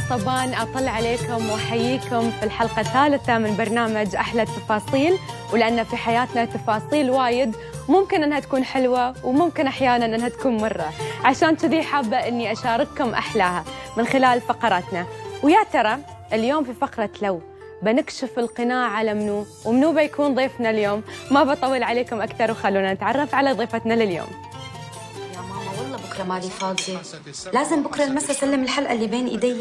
صبان أطل عليكم وأحييكم في الحلقة الثالثة من برنامج أحلى التفاصيل. ولأن في حياتنا تفاصيل وايد ممكن أنها تكون حلوة وممكن أحياناً أنها تكون مرة، عشان كذي حابة أني أشارككم أحلاها من خلال فقراتنا. ويا ترى اليوم في فقرة لو بنكشف القناع على منو ومنو بيكون ضيفنا اليوم. ما بطول عليكم أكثر وخلونا نتعرف على ضيفتنا لليوم. يا ماما والله بكرة مالي فاضية، لازم بكرة المسا سلم الحلقة اللي بين إيدي.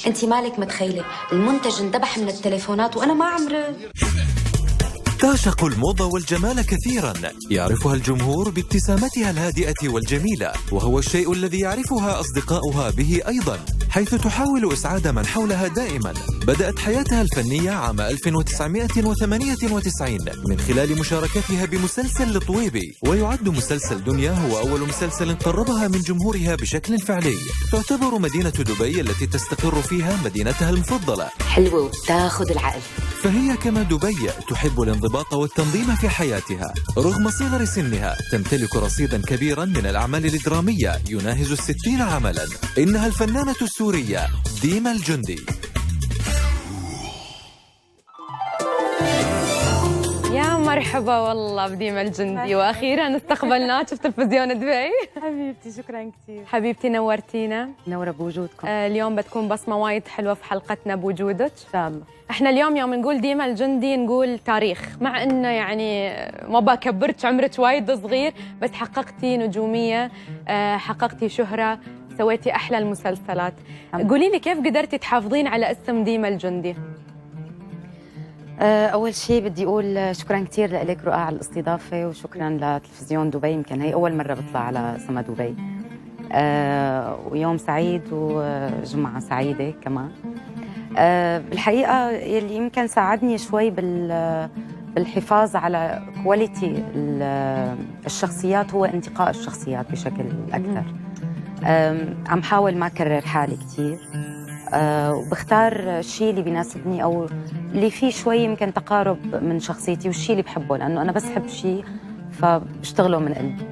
أنتي مالك متخيلة المنتج انذبح من التليفونات وأنا ما عمرت. تعشق الموضة والجمال كثيرا، يعرفها الجمهور بابتسامتها الهادئة والجميلة، وهو الشيء الذي يعرفها أصدقاؤها به أيضا، حيث تحاول إسعاد من حولها دائما. بدأت حياتها الفنية عام 1998 من خلال مشاركتها بمسلسل لطويبي، ويعد مسلسل دنيا هو أول مسلسل قربها من جمهورها بشكل فعلي. تعتبر مدينة دبي التي تستقر فيها مدينتها المفضلة، حلوة وتاخذ العقل. فهي كما دبي تحب الانضباط والتنظيم في حياتها. رغم صغر سنها تمتلك رصيدا كبيرا من الأعمال الدرامية يناهز 60 عملا. إنها الفنانة السورية ديما الجندي. يا مرحبا والله بديما الجندي، واخيرا استقبلناك في تلفزيون دبي. حبيبتي شكرا كثير. حبيبتي نورتينا. نورة بوجودكم. اليوم بتكون بصمه وايد حلوه في حلقتنا بوجودك ان شاء الله. احنا اليوم يوم نقول ديما الجندي نقول تاريخ، مع انه يعني ما بكبرت عمرك وايد صغير، بس حققتي نجوميه، حققتي شهره، سويتي احلى المسلسلات. قولي لي كيف قدرتي تحافظين على اسم ديما الجندي؟ أول شيء بدي أقول شكراً كثير لك رؤى على الاستضافة، وشكراً لتلفزيون دبي، يمكن هي أول مرة بطلع على سما دبي. ويوم سعيد وجمعة سعيدة كمان. بالحقيقة يلي يمكن ساعدني شوي بالحفاظ على كواليتي الشخصيات هو انتقاء الشخصيات بشكل أكثر. عم حاول ما أكرر حالي كثير، وبختار الشيء اللي بيناسبني أو اللي فيه شوي يمكن تقارب من شخصيتي والشيء اللي بحبه، لأنه أنا بس بحب شيء فبشتغله من قلبي.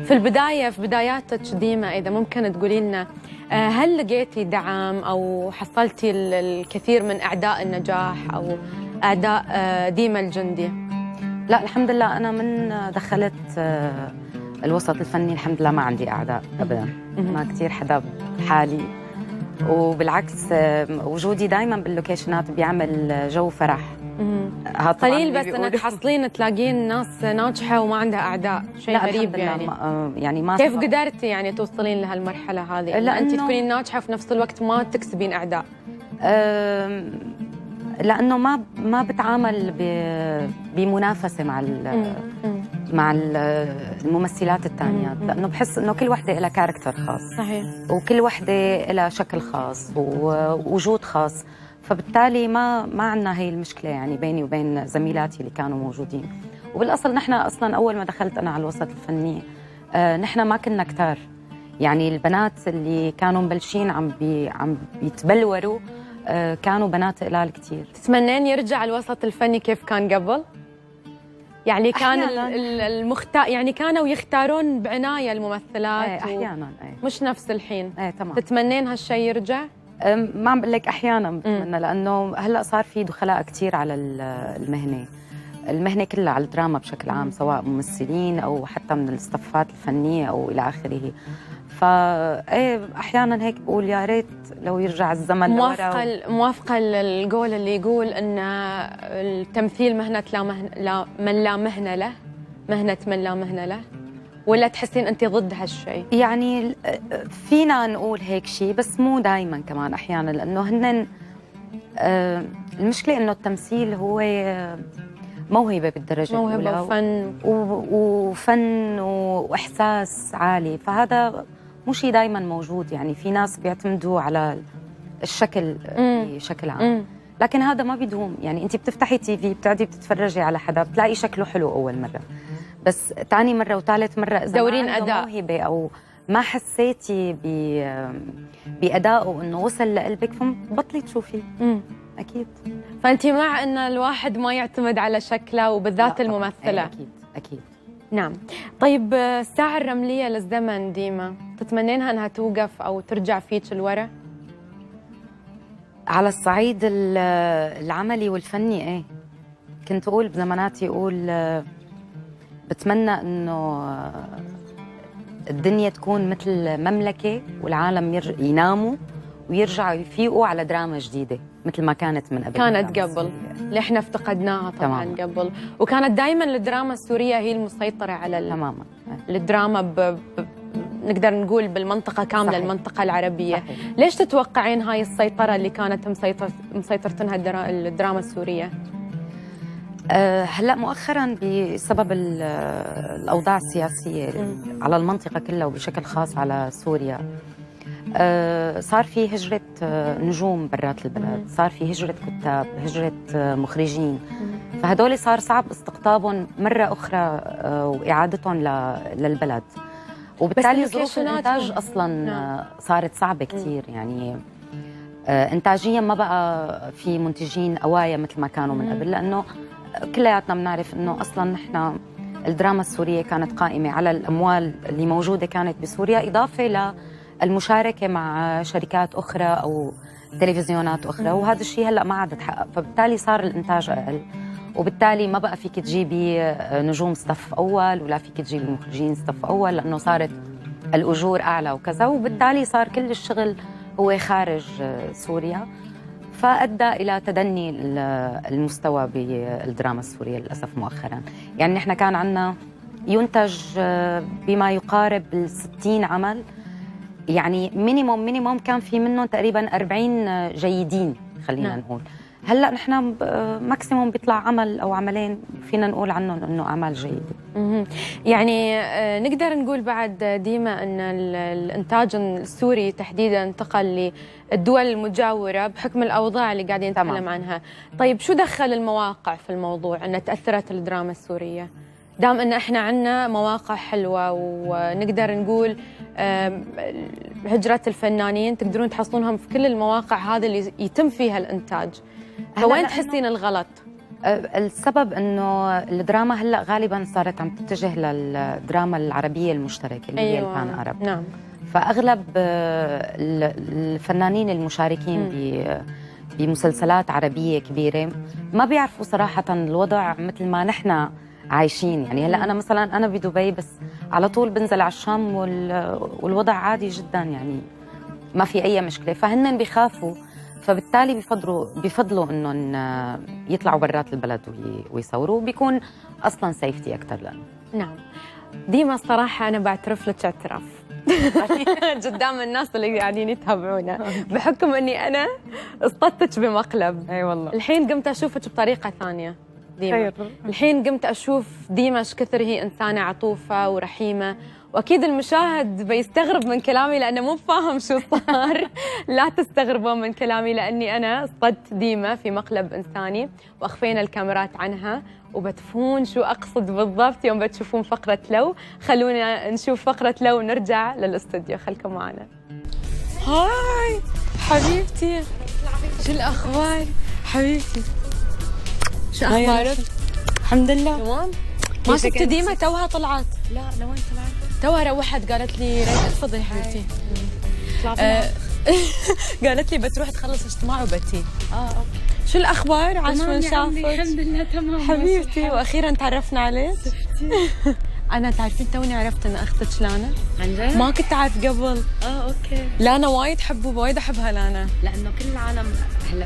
في البداية، في بداياتك ديما، إذا ممكن تقولي لنا هل لقيتي دعم أو حصلتي الكثير من أعداء النجاح أو أعداء ديما الجندي؟ لا الحمد لله، أنا من دخلت الوسط الفني الحمد لله ما عندي أعداء أبدا، ما كثير حدا بحالي، وبالعكس وجودي دايما باللوكيشنات بيعمل جو فرح. قليل بس انك تحصلين تلاقين ناس ناجحه وما عندها اعداء، شيء غريب يعني ما كيف قدرتي يعني توصلين لهالمرحله هذه؟ لا انت تكونين ناجحه وفي نفس الوقت ما تكسبين اعداء. لانه ما بتعامل بمنافسه مع الممثلات الثانيات، لانه بحس انه كل وحده لها كاركتر خاص. صحيح. وكل وحده لها شكل خاص ووجود خاص، فبالتالي ما عندنا هي المشكله يعني بيني وبين زميلاتي اللي كانوا موجودين. وبالاصل نحن اصلا اول ما دخلت انا على الوسط الفني نحن ما كنا كتار، يعني البنات اللي كانوا مبلشين عم بيتبلوروا كانوا بنات قلال كتير. تتمنين يرجع الوسط الفني كيف كان قبل؟ يعني كان يعني كانوا يختارون بعناية الممثلات احيانا مش نفس الحين. تمام. تتمنين هالشيء يرجع؟ ما عم بقول لك احيانا بتمنى، لانه هلا صار في دخلاء كثير على المهنه كلها، على الدراما بشكل عام، سواء ممثلين او حتى من الصفات الفنيه او الى اخره. احيانا هيك بقول يا ريت لو يرجع الزمن لورا. موافقه للقول اللي يقول ان التمثيل مهنه من لا مهنه له، مهنه من لا مهنه له، ولا تحسين انت ضد هالشيء؟ يعني فينا نقول هيك شيء بس مو دائما، كمان احيانا، لانه هن المشكله انه التمثيل هو موهبه بالدرجه الاولى، موهبه وفن واحساس عالي، فهذا مو شيء دائما موجود. يعني في ناس بيعتمدوا على الشكل بشكل عام، لكن هذا ما بيدوم. يعني انت بتفتحي تي في، بتقعدي بتتفرجي على حدا، بتلاقي شكله حلو اول مره، بس ثاني مره وثالث مره اذا دورين ما اداء موهبه او ما حسيتي بادائه انه وصل لقلبك، فبطلي تشوفيه. اكيد. فانت مع ان الواحد ما يعتمد على شكله وبالذات الممثله؟ اكيد. نعم. طيب الساعة الرملية للزمن ديما تتمنينها انها توقف او ترجع فيك الورا؟ على الصعيد العملي والفني ايه، كنت اقول بزماناتي بتمنى انه الدنيا تكون مثل مملكه والعالم يناموا ويرجعوا يفيقوا على دراما جديده مثل ما كانت من قبل. كانت قبل اللي احنا افتقدناها طبعا تمام. قبل، وكانت دائما الدراما السوريه هي المسيطره على تماما الدراما نقدر نقول بالمنطقة كاملة. صحيح. المنطقة العربية. صحيح. ليش تتوقعين هاي السيطرة اللي كانت مسيطرتنها الدراما السورية؟ هلأ مؤخراً بسبب الأوضاع السياسية على المنطقة كلها وبشكل خاص على سوريا، صار في هجرة نجوم برات البلد، صار في هجرة كتاب، هجرة مخرجين، فهدول صار صعب استقطابهم مرة أخرى وإعادتهم للبلد، وبالتالي ظروف الإنتاج أصلاً صارت صعبة كتير. يعني إنتاجياً ما بقى في منتجين قوايا مثل ما كانوا من قبل، لأنه كلياتنا بنعرف إنه أصلاً نحن الدراما السورية كانت قائمة على الأموال اللي موجودة كانت بسوريا، إضافة للمشاركة مع شركات أخرى أو تلفزيونات أخرى، وهذا الشيء هلأ ما عاد تحقق، فبالتالي صار الإنتاج أقل، وبالتالي ما بقى فيك تجيبي نجوم صف أول ولا فيك تجيبي مخرجين صف أول، لأنه صارت الأجور أعلى وكذا، وبالتالي صار كل الشغل هو خارج سوريا، فأدى إلى تدني المستوى بالدراما السورية للأسف مؤخراً. يعني نحن كان عندنا ينتج بما يقارب 60 عمل، يعني مينيموم كان في منهم تقريباً 40 جيدين خلينا نقول. هلا نحن ماكسيموم بيطلع عمل او عملين فينا نقول عنهم انه اعمال جيده. يعني نقدر نقول بعد ديما ان الانتاج السوري تحديدا انتقل للدول المجاوره بحكم الاوضاع اللي قاعدين نتكلم عنها. طيب شو دخل المواقع في الموضوع ان تاثرت الدراما السوريه؟ دام ان احنا عندنا مواقع حلوه ونقدر نقول هجره الفنانين تقدرون تحصلونهم في كل المواقع هذه اللي يتم فيها الانتاج، فوين تحسين الغلط؟ السبب انه الدراما هلا غالبا صارت عم تتجه للدراما العربيه المشتركه اللي هي البان عرب. نعم. فاغلب الفنانين المشاركين بمسلسلات عربيه كبيره ما بيعرفوا صراحه الوضع مثل ما نحن عايشين. يعني هلا انا مثلا انا بدبي بس على طول بنزل على الشام والوضع عادي جدا، يعني ما في اي مشكله، فهن بيخافوا، فبالتالي بفضلوا انهم يطلعوا برات البلد ويصوروا، وبيكون اصلا سيفتي اكثر لنا. نعم. ديما الصراحه انا بعترف لك اعتراف قدام الناس اللي قاعدين يتابعونا، بحكم اني انا اصطدتك بمقلب. اي والله. الحين قمت اشوفك بطريقه ثانيه ديما. الحين قمت اشوف ديما ايش كثر هي انسانه عطوفه ورحيمه، واكيد المشاهد بيستغرب من كلامي لانه مو فاهم شو صار. لا تستغربون من كلامي لاني انا اصطدت ديما في مقلب انساني واخفينا الكاميرات عنها، وبتفهمون شو اقصد بالضبط يوم بتشوفون فقره لو. خلونا نشوف فقره لو ونرجع للاستوديو، خلكم معنا. هاي حبيبتي، شو الاخبار حبيبتي؟ شو اخبارك؟ الحمد لله تمام. ما شفت ديما توها طلعت؟ لا لوين طلعت؟ توها روحت قالت لي ريت تفضلي حبيبتي. قالت لي بتروح تخلص اجتماع وبتي. اوكي. شو الاخبار؟ عاش من شافك؟ الحمد لله تمام حبيبتي، واخيرا تعرفنا عليك. انا تعرفين توني عرفت ان اختك لانا. عن جد؟ ما كنت اعرف قبل. اوكي. لانا وايد حبوبه، وايد احبها لانا، لانه كل العالم هلا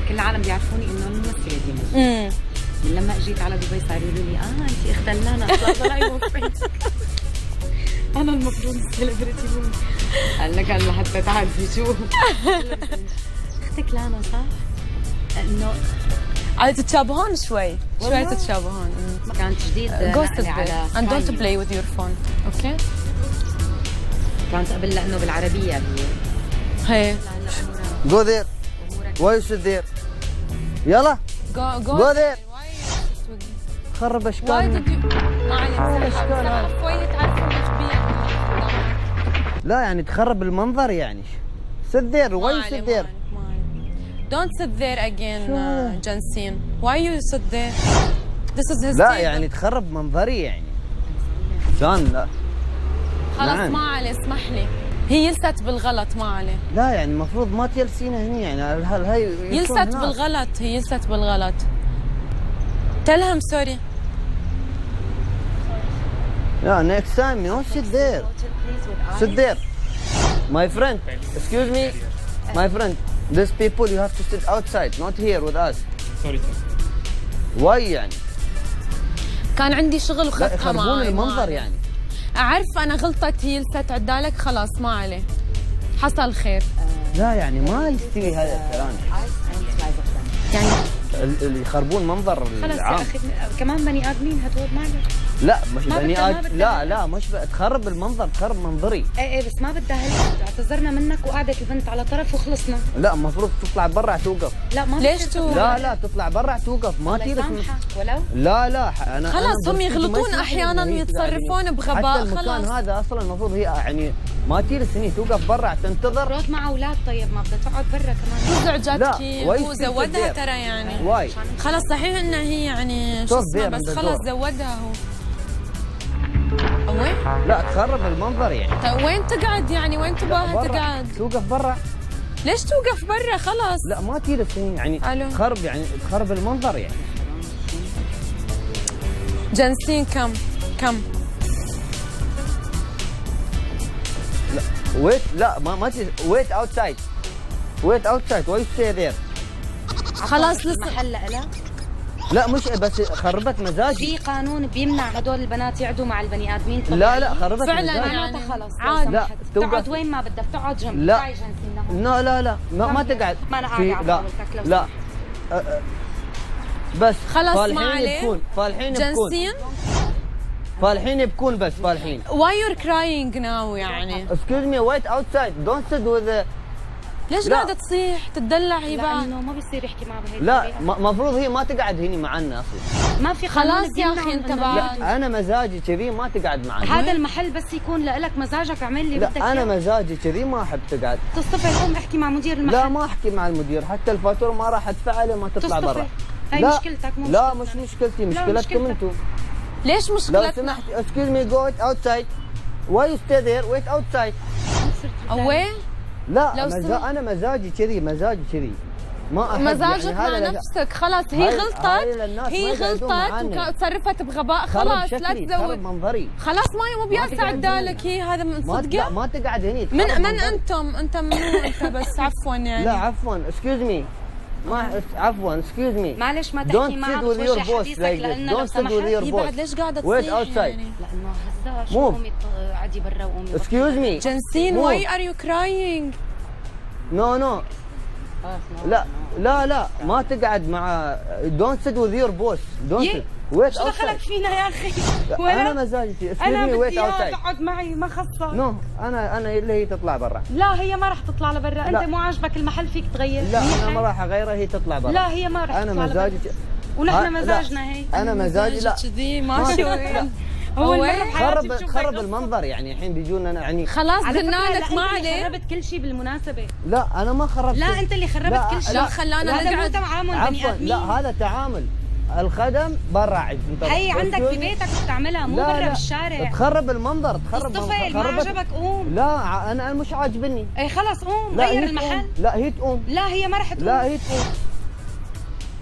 كل العالم بيعرفوني انه الممثله ديما. من لما اجيت على دبي صاروا يقولوا لي انت اخت لانا. طلعي انا المفروض سيلبرتي مون. قال لك هلا حتى تعرفي شو اختك لانا صح؟ انه عاد تتشابهون شوي تتشابهون. كانت جديد على and don't play with your phone. اوكي. كانت قبل لانه بالعربيه هي go there why you sit there يلا go there. خرب اشكال. ما عليك اشكال شوي تعرفون ايش بيه. لا يعني تخرب المنظر يعني. sit there why you sit there. Don't sit there again جنسين. Why you sit there? This is his لا table. يعني تخرب منظري يعني. شلون؟ لا خلاص ما علي، اسمح لي. هي يلست بالغلط ما عليه. لا يعني المفروض ما تجلسينا هني يعني هاي يلست بالغلط، هي يلست بالغلط. تلهم سوري. Yeah, next time, sit there. Sit there. My friend, excuse me. My friend, these people you have to sit outside, not here with us. Sorry, sir. Why يعني؟ كان عندي شغل لا وخذتها يخربون معي. المنظر يعني. أعرف أنا غلطت، هي لست عدالك خلاص ما عليه. حصل خير. لا يعني ما يستوي هذا الكلام. يعني اللي يخربون منظر خلص العام. يا اخي كمان بني ادمين هدول ما عليك. لا مش ما بني بدها- ما آدم، بدها. لا مش تخرب المنظر، تخرب منظري. ايه بس ما بدها هيك، اعتذرنا منك وقعدت البنت على طرف وخلصنا. لا المفروض تطلع برا توقف. لا ما ليش بتصير توقف؟ لا تطلع برا توقف، ما الله تجلس. يسامحك ولو. لا انا خلاص أنا هم برستيجي ما يغلطون يسمح لي أحياناً إن هي ويتصرفون تقعد هني. بغباء، حتى المكان خلاص. هذا اصلا المفروض هي يعني ما تجلس هني، توقف برا تنتظر. روت مع اولاد طيب ما بدها تقعد برا كمان. زعجتك واي هو زودها ترى يعني. واي خلاص صحيح انه هي يعني شو Stop اسمه، there بس in the خلاص door. زودها هو. وين؟ لا تخرب المنظر يعني. طيب وين تقعد يعني؟ وين تبغاها برا. تقعد؟ توقف برا. ليش توقف برا خلاص؟ لا ما تجلس هني يعني. ألو. تخرب يعني تخرب المنظر يعني. جنسين كم؟ ويت لا ما ويت اوتسايد. ويت اوتسايد واي ستي ذير. خلاص لسه. المحل لها لا مش بس خربت مزاجي. في قانون بيمنع هدول البنات يقعدوا مع البني ادمين لا خربت فعلاً مزاجي. يعني. خلص عادي. لا توقف. تقعد وين ما بدك تقعد جنب. لا. تعي جنسين لهم. لا ما تقعد. ما أنا في- قاعدة لا على قولتك لو لا بس خلاص ما فالحين عليه. يبكون فالحين يبكون جنسين فالحين يبكون بس فالحين. why you're crying now يعني؟ excuse me wait outside don't sit with the... ليش لا. قاعدة تصيح تدلع هبات؟ لانه ما بيصير يحكي معها بهيك لا طريقة. مفروض هي ما تقعد هني معنا اصلا. ما في قانون خلاص يا بيمنع أخي أنت إنه بعد. لا انا مزاجي كذي ما تقعد معنا. هذا المحل بس يكون لك مزاجك اعمل لي بدك لا انا إياه. مزاجي كذي ما احب تقعد. تصطفي قوم احكي مع مدير المحل. لا ما احكي مع المدير، حتى الفاتوره ما راح ادفعها لما تطلع تصطفي. برا. هاي لا مشكلتك مو لا مشكلتنا. مش مشكلتي، لا، مشكلتكم مشكلتك. انتم. ليش لو مشكلتنا؟ سمحت excuse me go outside. why you stay there wait outside. وين؟ لا لو سمحت. انا مزاجي كذي ما احب مزاجك يعني مع هذا نفسك خلاص. هي هاي غلطت، للناس ما هي يقعدون غلطت معانا. وتصرفت بغباء. خرب خلاص لا شكلي خرب تزود. منظري. خلاص ما بيسع تقعد عدالك. هي هذا من لا صدقه. ما تقعد هني من تخرب منظري. انت منو انت بس عفوا يعني. لا عفوا excuse me ما عفوا excuse me معلش ما don't تحكي sit معها with your بتوجه boss حديثك like this لانه لو don't sit with سمحت. your هي boss بعد ليش قاعدة wait تصيح outside يعني؟ لانه هزاش Move. قومي عدي برا وقومي excuse me جنسين Move. why are you crying؟ no لا ما تقعد مع don't sit with your boss don't sit wait شو دخلك outside. فينا يا اخي؟ انا مزاجي excuse انا me wait بدي اياها outside. تقعد معي ما خصها. نو انا اللي هي تطلع برا. لا هي ما راح تطلع لبرا. انت لا. مو عاجبك المحل فيك تغير. لا منيحة. انا ما راح اغيرها، هي تطلع برا. لا هي ما راح انا تطلع مزاجي لبرا. ونحن لا. مزاجنا هيك. انا مزاجي لا كذي ماشي وين؟ هو وين؟ المرة بحياتي خرب بشوفك خرب قصة. المنظر يعني. الحين بيجونا يعني خلاص على قلنا فكرة لك لا، ما انت اللي عليه. خربت كل شيء بالمناسبة. لا انا ما خربت. لا انت اللي خربت لا، كل شيء. لا خلانا هذا مو نقعد. تعامل بني عفوا ادمين. لا هذا تعامل. الخدم برا عند هي عندك في بيتك بتعملها مو برا بالشارع. تخرب المنظر اصطفل ما عجبك قوم. لا انا مش عاجبني. اي خلص قوم لا غير هي المحل. تقوم. لا هي تقوم. لا هي ما رح تقوم. لا هي تقوم.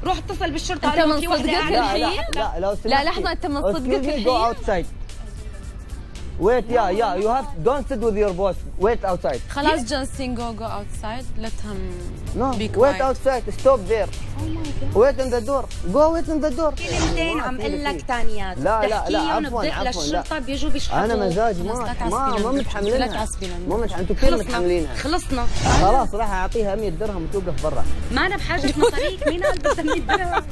روح اتصل بالشرطة. أنت قال لهم من في وحدة صدقك قاعدة الحين؟ معي. لا لو سمحتي. لا لحظة، أنت من صدقك Excuse me, الحين؟ go outside. Wait you have don't sit with your boss. Wait outside. خلاص جنسين go outside let him No be wait quiet. outside. Stop there. Wait in the door. Go wait in the door. كلمتين عم ما اقول في لك شيء. ثانيات. لا تحكيهم عفوا بدق للشرطة بيجوا بيشحطوا. انا مزاجي خلاص لا ما تعصبينا. لا متحملينها. تعصبينا. مو انتم كثير متحملينها. خلصنا. خلاص راح اعطيها 100 درهم وتوقف برا. ما انا بحاجة مصاريك. مين قال بدها 100 درهم؟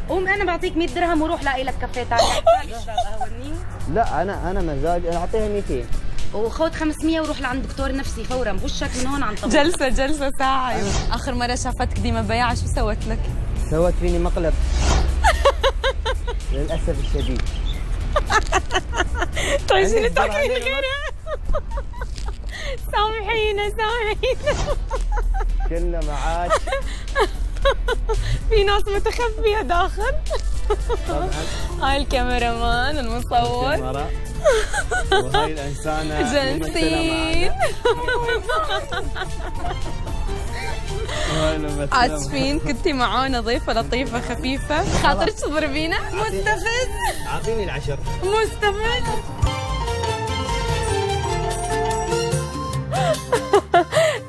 قوم انا بعطيك 100 درهم وروح لاقي لك كافيه ثاني. اشرب قهوة مني. لا انا مزاجي اعطيها 200. وخذ 500 وروح لعند دكتور نفسي فورا بوشك من هون عن طبيب. جلسة ساعة. آخر مرة شافتك ديما بياعة شو سوت لك؟ سوت فيني مقلب. للاسف الشديد. طيب عندك شنو زرع تاكلين هنا؟ غيرها؟ سامحينا كنا معاك. في ناس متخفية داخل. طبعا هاي الكاميرامان المصور الكاميرا وهي الانسانه جالسين. اسفين كنتي معانا ضيفه لطيفه خفيفه، خاطرك تضربينا. مستفز، اعطيني العشر. مستفز.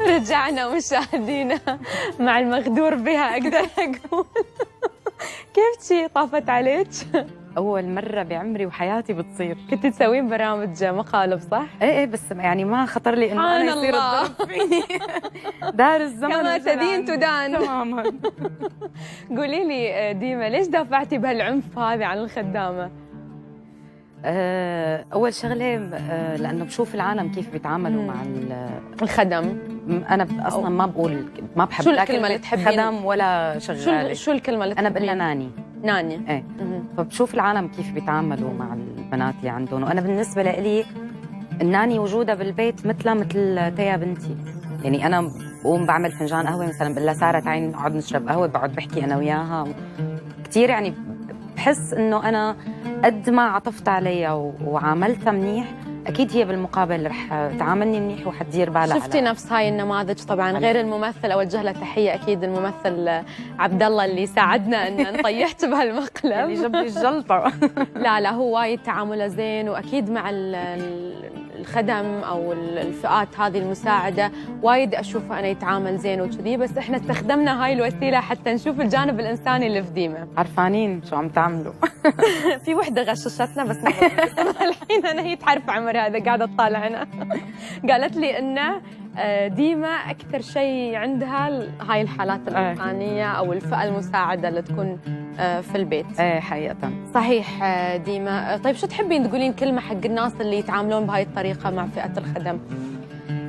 رجعنا مشاهدينا مع المغدور بها، اقدر اقول. كيف شي طافت عليك؟ اول مره بعمري وحياتي بتصير. كنت تسوين برامج مقالب صح؟ ايه بس يعني ما خطر لي انه سبحان انا يصير الله. الضرب فيني. دار الزمن كما رجع تدين عندي. تدان. تماما. قولي لي ديما، ليش دافعتي بهالعنف هذا عن الخدامه؟ اول شغله لانه بشوف العالم كيف بيتعاملوا مع الخدم. انا اصلا ما بحب شو لا الكلمة اللي كلمة تحبين؟ خدم ولا شغاله. شو الكلمه اللي انا بقول لها تحبين؟ ناني. ناني. ايه. فبشوف العالم كيف بيتعاملوا مع البنات اللي عندهم، وانا بالنسبه لي الناني وجودها بالبيت مثلها مثل تيا بنتي. يعني انا بقوم بعمل فنجان قهوه مثلا، بقول لها ساره تعالي نقعد نشرب قهوه، بقعد بحكي انا وياها كثير. يعني بحس انه انا قد ما عطفت عليها وعاملتها منيح، اكيد هي بالمقابل رح تعاملني منيح وحتدير بالها. شفتي نفس هاي النماذج طبعا، غير الممثل اوجه له تحيه اكيد، الممثل عبد الله اللي ساعدنا ان نطيحت بهالمقلب، اللي جاب لي الجلطه. لا هو وايد تعامله زين، واكيد مع الخدم او الفئات هذه المساعده وايد اشوفه انا يتعامل زين وكذي. بس احنا استخدمنا هاي الوسيله حتى نشوف الجانب الانساني اللي في ديما. عرفانين شو عم تعملوا. في وحده غششتنا بس الحين انا هي تعرف عمر هذا قاعده تطالعنا. قالت لي انه ديما اكثر شيء عندها هاي الحالات الانسانيه او الفئه المساعده اللي تكون في البيت. ايه حقيقه صحيح. ديما طيب شو تحبين تقولين كلمه حق الناس اللي يتعاملون بهاي الطريقه مع فئه الخدم؟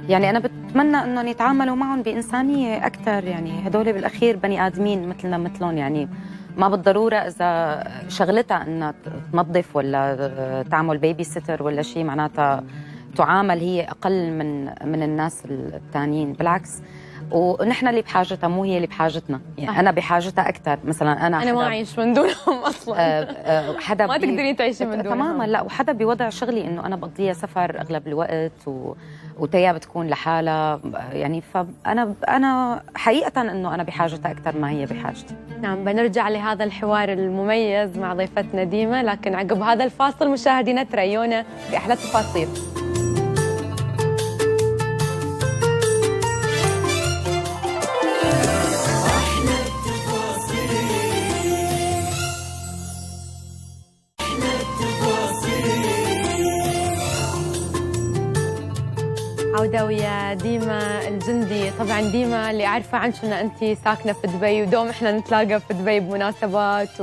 يعني انا بتمنى انهم يتعاملوا معهم بانسانيه اكثر. يعني هدول بالاخير بني ادمين مثلنا مثلهم. يعني ما بالضروره اذا شغلتها انها تنظف ولا تعمل بيبي سيتر ولا شيء معناتها تعامل هي اقل من الناس الثانيين. بالعكس، ونحن اللي بحاجتها مو هي اللي بحاجتنا. يعني انا بحاجتها اكثر. مثلا انا ما اعيش من دونهم اصلا. حدا ما تقدرين تعيشي من دونهم تماما. لا، وحدا بوضع شغلي انه انا بقضيها سفر اغلب الوقت وتيا بتكون لحالها. يعني فانا حقيقه انه انا بحاجتها اكثر ما هي بحاجتي. نعم، بنرجع لهذا الحوار المميز مع ضيفتنا ديما، لكن عقب هذا الفاصل مشاهدينا تريونا باحلى التفاصيل. عودة ويا ديما الجندي. طبعا ديما اللي عارفة عنك ان انت ساكنة في دبي، ودوم احنا نتلاقى في دبي بمناسبات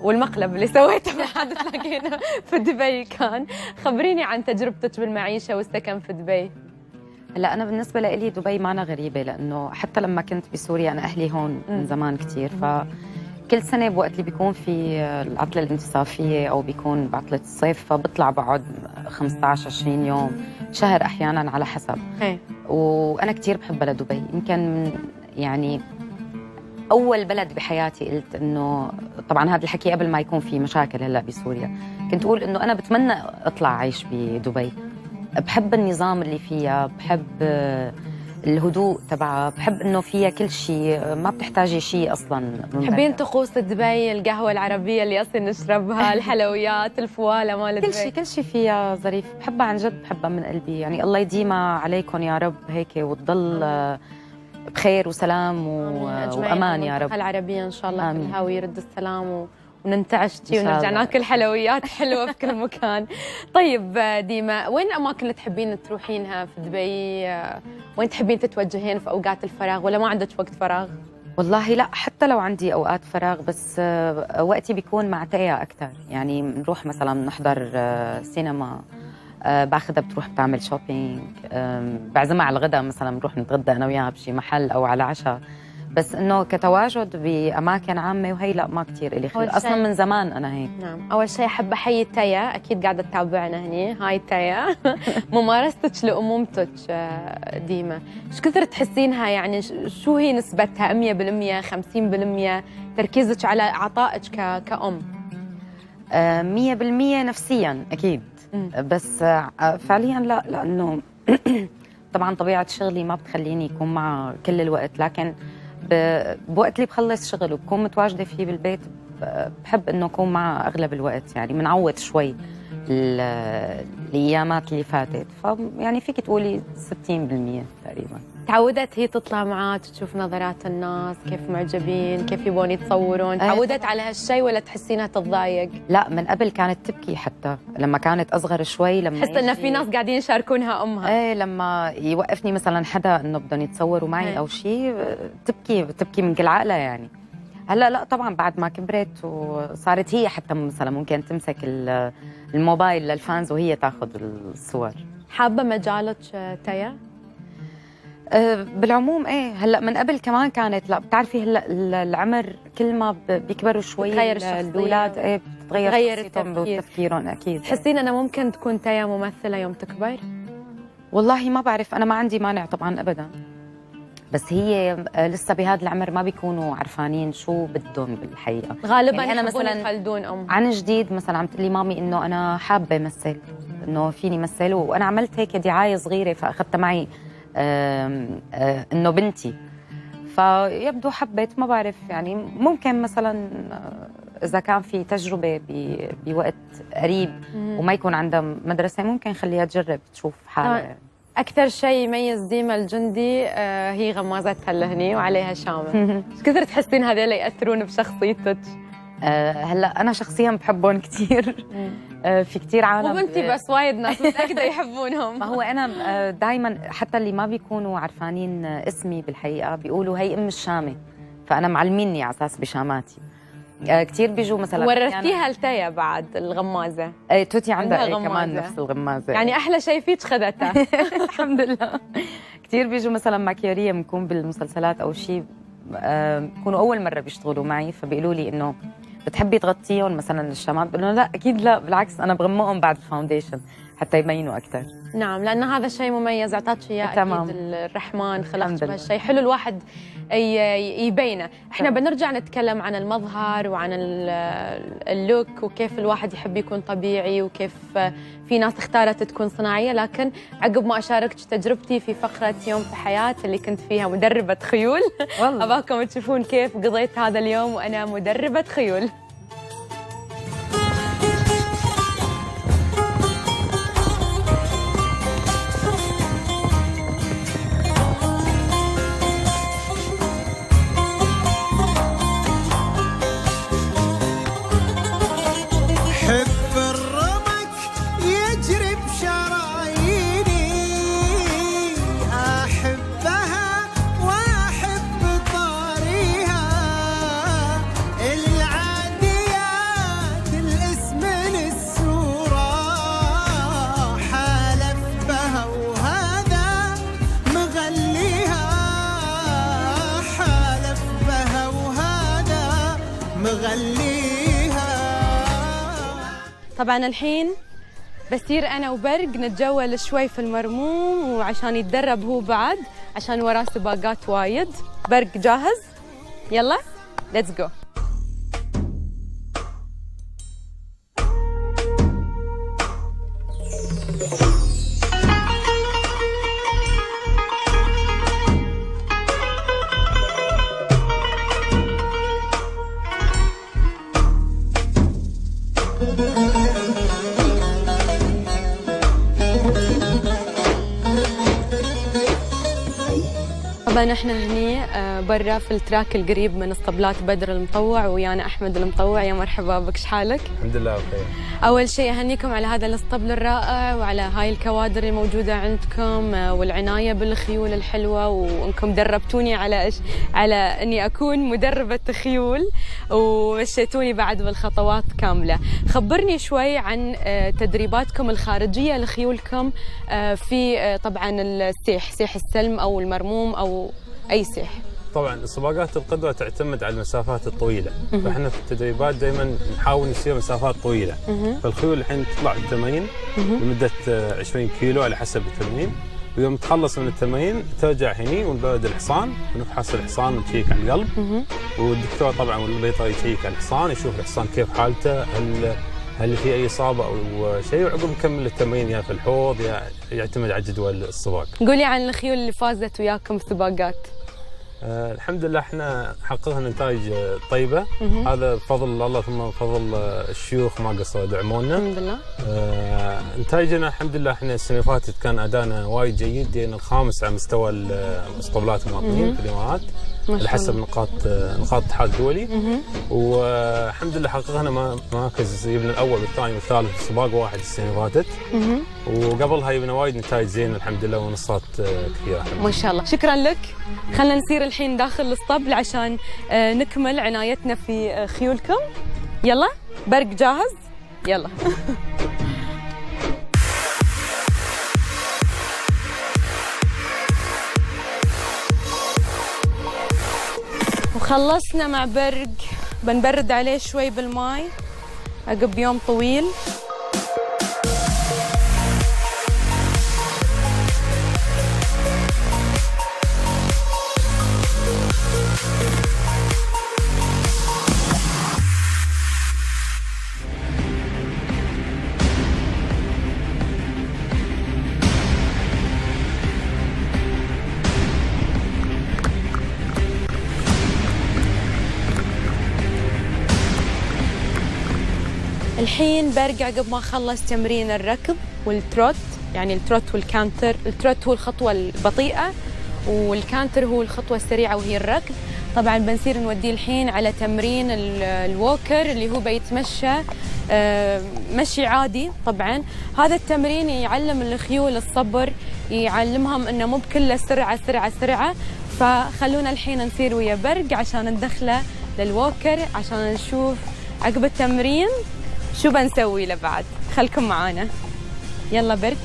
والمقلب اللي سويته بعد تلاقينا في دبي كان. خبريني عن تجربتك بالمعيشة والسكن في دبي. هلا انا بالنسبه لي دبي معنا غريبه، لانه حتى لما كنت بسوريا انا اهلي هون من زمان كثير. فكل سنه بوقت اللي بيكون في العطله الانتصافيه او بيكون بعطله الصيف فبطلع بقعد 15 20 يوم، شهر احيانا على حسب. وانا كثير بحبها لدبي. يمكن يعني اول بلد بحياتي قلت انه، طبعا هذا الحكي قبل ما يكون في مشاكل هلا بسوريا، كنت اقول انه انا بتمنى اطلع اعيش بدبي. بحب النظام اللي فيها، بحب الهدوء تبعها، بحب انه فيها كل شيء، ما بتحتاجي شيء اصلا. تحبين طقوس دبي، القهوه العربيه اللي اصلا نشربها، الحلويات، الفواله مال دبي، كل شيء فيها ظريف. بحبها عن جد، بحبها من قلبي. يعني الله يديمها عليكم يا رب هيك، وتضل بخير وسلام وامان يا رب. العربيه ان شاء الله آمين. كلها ويرد السلام وننتعشتي ونرجع ناكل حلويات حلوه في كل مكان. طيب ديما، وين الاماكن اللي تحبين تروحينها في دبي؟ وين تحبين تتوجهين في اوقات الفراغ، ولا ما عندك وقت فراغ؟ والله لا، حتى لو عندي اوقات فراغ بس وقتي بيكون مع تيا اكثر. يعني بنروح مثلا نحضر سينما، باخذها بتروح بتعمل شوبينج، بعزمها على الغداء مثلا بنروح نتغدى انا وياها بشي محل او على عشاء. بس انه كتواجد باماكن عامه وهي لا ما كثير الي خلق اصلا من زمان انا هيك. نعم، اول شيء احب احيي تايا، اكيد قاعده تتابعنا هني. هاي تايا. ممارستك لامومتك ديما ايش كثر تحسينها؟ يعني شو هي نسبتها؟ 100%، 50%؟ تركيزك على عطائك كأم؟ 100% نفسيا اكيد. بس فعليا لا، لانه طبعا طبيعه شغلي ما بتخليني يكون معها كل الوقت، لكن بوقت اللي بخلص شغل وبكون متواجده فيه بالبيت بحب انه اكون معها اغلب الوقت. يعني بنعوض شوي الايامات اللي فاتت، فيعني فيك تقولي 60% تقريبا. تعودت هي تطلع معك تشوف نظرات الناس كيف معجبين، كيف يبون يتصورون؟ تعودت على هالشيء ولا تحسينها تتضايق؟ لا، من قبل كانت تبكي حتى لما كانت اصغر شوي. لما تحس انه في ناس قاعدين يشاركونها امها. ايه، لما يوقفني مثلا حدا انه بدهم يتصوروا معي او شيء تبكي من كل عقلها يعني. هلا لا طبعا بعد ما كبرت وصارت هي حتى مثلا ممكن تمسك الموبايل للفانز وهي تاخذ الصور. حابه مجالك تايا؟ بالعموم ايه. هلا من قبل كمان كانت، لا بتعرفي هلا العمر كل ما بيكبروا شوي بتغير الاولاد، ايه بتتغير شخصيتهم وتفكيرهم اكيد. تحسين انها ممكن تكون تايا ممثله يوم تكبر؟ والله ما بعرف، انا ما عندي مانع طبعا ابدا، بس هي لسه بهذا العمر ما بيكونوا عرفانين شو بدهم بالحقيقه. غالبا يعني انا مثلا يخلدون عن جديد مثلا عم تقول لي مامي انه انا حابه امثل، انه فيني مثل، وانا عملت هيك دعايه صغيره فاخذتها معي انه بنتي، فيبدو حبيت. ما بعرف يعني ممكن مثلا اذا كان في تجربه بوقت قريب وما يكون عندها مدرسه ممكن خليها تجرب تشوف حالها. اكثر شيء يميز ديما الجندي هي غمازتها اللهني وعليها شامه. ايش كثر تحسين هذول ياثرون بشخصيتك؟ هلا انا شخصيا بحبهم كثير. في كثير عالم، مو بنتي بس، وايد ناس متاكده يحبونهم. ما هو انا دائما حتى اللي ما بيكونوا عارفانين اسمي بالحقيقه بيقولوا هي ام الشامه، فانا معلميني على اساس بشاماتي. كثير بيجوا مثلا ورثتيها لتايا بعد الغمازه؟ توتي عندها كمان نفس الغمازه، يعني احلى شيء فيك خذتها. الحمد لله. كثير بيجوا مثلا ماكيوريه بنكون بالمسلسلات او شيء، بكونوا اول مره بيشتغلوا معي فبيقولوا لي انه بتحبي تغطيهم مثلا الشمال؟ بقول لهم لا اكيد لا، بالعكس انا بغمقهم بعد الفاونديشن حتى يبينوا اكثر. نعم، لان هذا شيء مميز اعطاك اياه اكيد الرحمن، خلقك بهالشيء حلو الواحد يبينه. احنا بنرجع نتكلم عن المظهر وعن اللوك وكيف الواحد يحب يكون طبيعي وكيف في ناس اختارت تكون صناعيه، لكن عقب ما اشاركك تجربتي في فقره يوم في حياتي اللي كنت فيها مدربه خيول، اباكم تشوفون كيف قضيت هذا اليوم وانا مدربه خيول. طبعا الحين بصير انا وبرق نتجول شوي في المرموم، وعشان يتدرب هو بعد عشان وراه سباقات وايد. برق جاهز؟ يلا ليتس جو. طبعا احنا هني برا في التراك القريب من اسطبلات بدر المطوع، ويانا احمد المطوع. يا مرحبا بك، شحالك؟ الحمد لله بخير. اول شيء اهنيكم على هذا الاسطبل الرائع وعلى هاي الكوادر الموجوده عندكم والعنايه بالخيول الحلوه، وانكم دربتوني على اني اكون مدربه خيول ومشيتوني بعد بالخطوات كامله. خبرني شوي عن تدريباتكم الخارجيه لخيولكم في طبعا السيح، سيح السلم او المرموم او اي سيح. طبعا السباقات القدوة تعتمد على المسافات الطويلة، فاحنا في التدريبات دائما نحاول نسير مسافات طويلة. فالخيول الحين تطلع التمارين لمدة 20 كيلو على حسب التمرين، ويوم تخلص من التمرين ترجع هني ونبرد الحصان ونفحص الحصان ونشيك على القلب. والدكتور طبعا والبيطري يشيك على الحصان، يشوف الحصان كيف حالته، هل في اي اصابه او شيء، وعقب نكمل التمرين يا في الحوض يا يعتمد على جدول السباق. قولي عن الخيول اللي فازت وياكم سباقات. الحمد لله احنا حققنا نتائج طيبه، هذا بفضل الله ثم بفضل الشيوخ ما قصروا يدعمونا. الحمد لله. نتائجنا الحمد لله احنا السنه اللي فاتت كان ادانا وايد جيد، جينا الخامس على مستوى اسطبلات المواطنين في الامارات على حسب نقاط الاتحاد الدولي. والحمد لله حققنا مراكز، جبنا الاول والثاني والثالث في سباق واحد السنه اللي فاتت، وقبلها جبنا وايد نتائج زينه الحمد لله ونصات كثيره. ما شاء الله، شكرا لك. خلينا نسير الحين داخل الاسطبل عشان نكمل عنايتنا في خيولكم. يلا برق جاهز؟ يلا. وخلصنا مع برق، بنبرد عليه شوي بالماء عقب يوم طويل. الحين برجع قبل ما اخلص تمرين الركض والتروت، يعني التروت والكانتر. التروت هو الخطوة البطيئة والكانتر هو الخطوة السريعة وهي الركض. طبعا بنصير نوديه الحين على تمرين الووكر اللي هو بيتمشى مشي عادي. طبعا هذا التمرين يعلم الخيول الصبر، يعلمهم انه مو بكله سرعة سرعة سرعة. فخلونا الحين نصير ويا برق عشان ندخله للووكر عشان نشوف عقب التمرين شو بنسوي له بعد. خلكم معانا. يلا برك.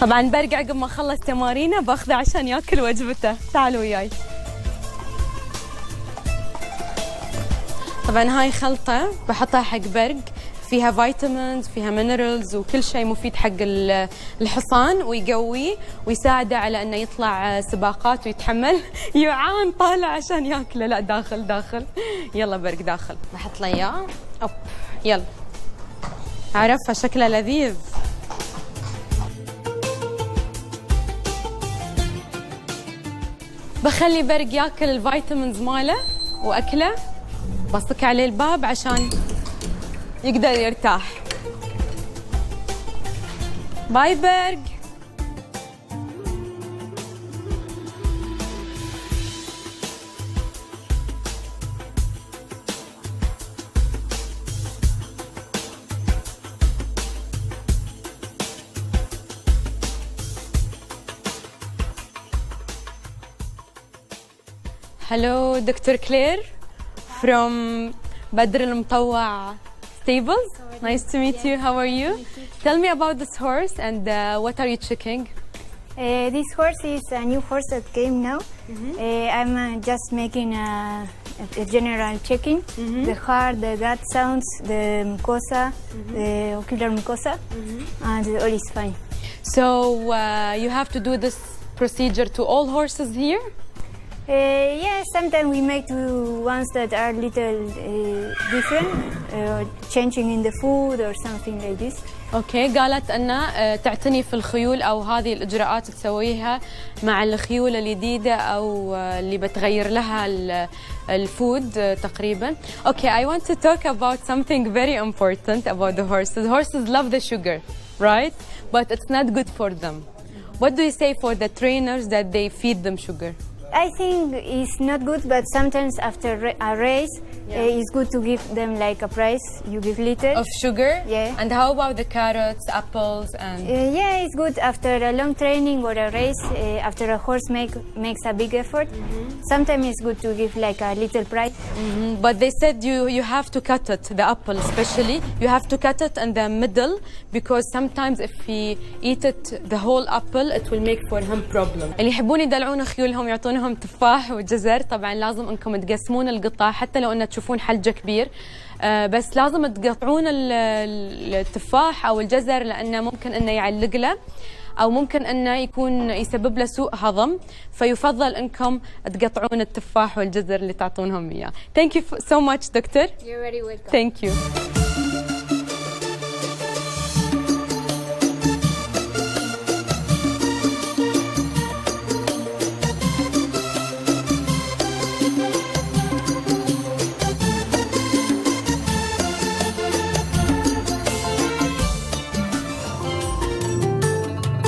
طبعا برجع قبل ما اخلص تمارينه باخذه عشان ياكل وجبته. تعالوا وياي. طبعا هاي خلطه بحطها حق برق، فيها فيتامينز، فيها مينرالز، وكل شيء مفيد حق الحصان ويقويه ويساعده على انه يطلع سباقات ويتحمل. يعان طالع عشان ياكله. لا داخل داخل. يلا برق داخل. بحط له اياه. اوب يلا. عرفها شكله لذيذ. بخلي برق ياكل الفيتامينز ماله واكله، بصك عليه الباب عشان يقدر يرتاح. باي برق. Hello, Dr. Claire from Badr Al Mutawwa Stables. Nice to meet you. How are you? Tell me about this horse and what are you checking? This horse is a new horse that came now. I'm just making a general checking. The heart, the gut sounds, the mucosa, the ocular mucosa, and all is fine. So you have to do this procedure to all horses here? Yes, sometimes we make to ones that are little different, changing in the food or something like this. اوكي. قالت ان تعتني في الخيول او هذه الاجراءات تسويها مع الخيول الجديده او اللي بتغير لها الفود تقريبا. اوكي. I want to talk about something very important about the horses. Horses love the sugar, right? But it's not good for them. What do you say for the trainers that they feed them sugar? I think it's not good, but sometimes after a race, it's good to give them like a prize. You give little. Of sugar? Yeah. And how about the carrots, apples, and... Yeah, it's good after a long training or a race. After a horse makes a big effort, sometimes it's good to give like a little prize. But they said you have to cut it, the apple especially. You have to cut it in the middle because sometimes if he eat it the whole apple, it will make for him problem. اللي يحبون يدلعون خيولهم يعطونهم تفاح وجزر، طبعا لازم انكم تقسمون القطع حتى لو ان تشوفون حلجة كبير. بس لازم تقطعون التفاح او الجزر لانه ممكن انه يعلق له او ممكن انه يكون يسبب له سوء هضم، فيفضل انكم تقطعون التفاح والجزر اللي تعطونهم اياه. Thank you so much دكتور. You're very welcome. Thank you.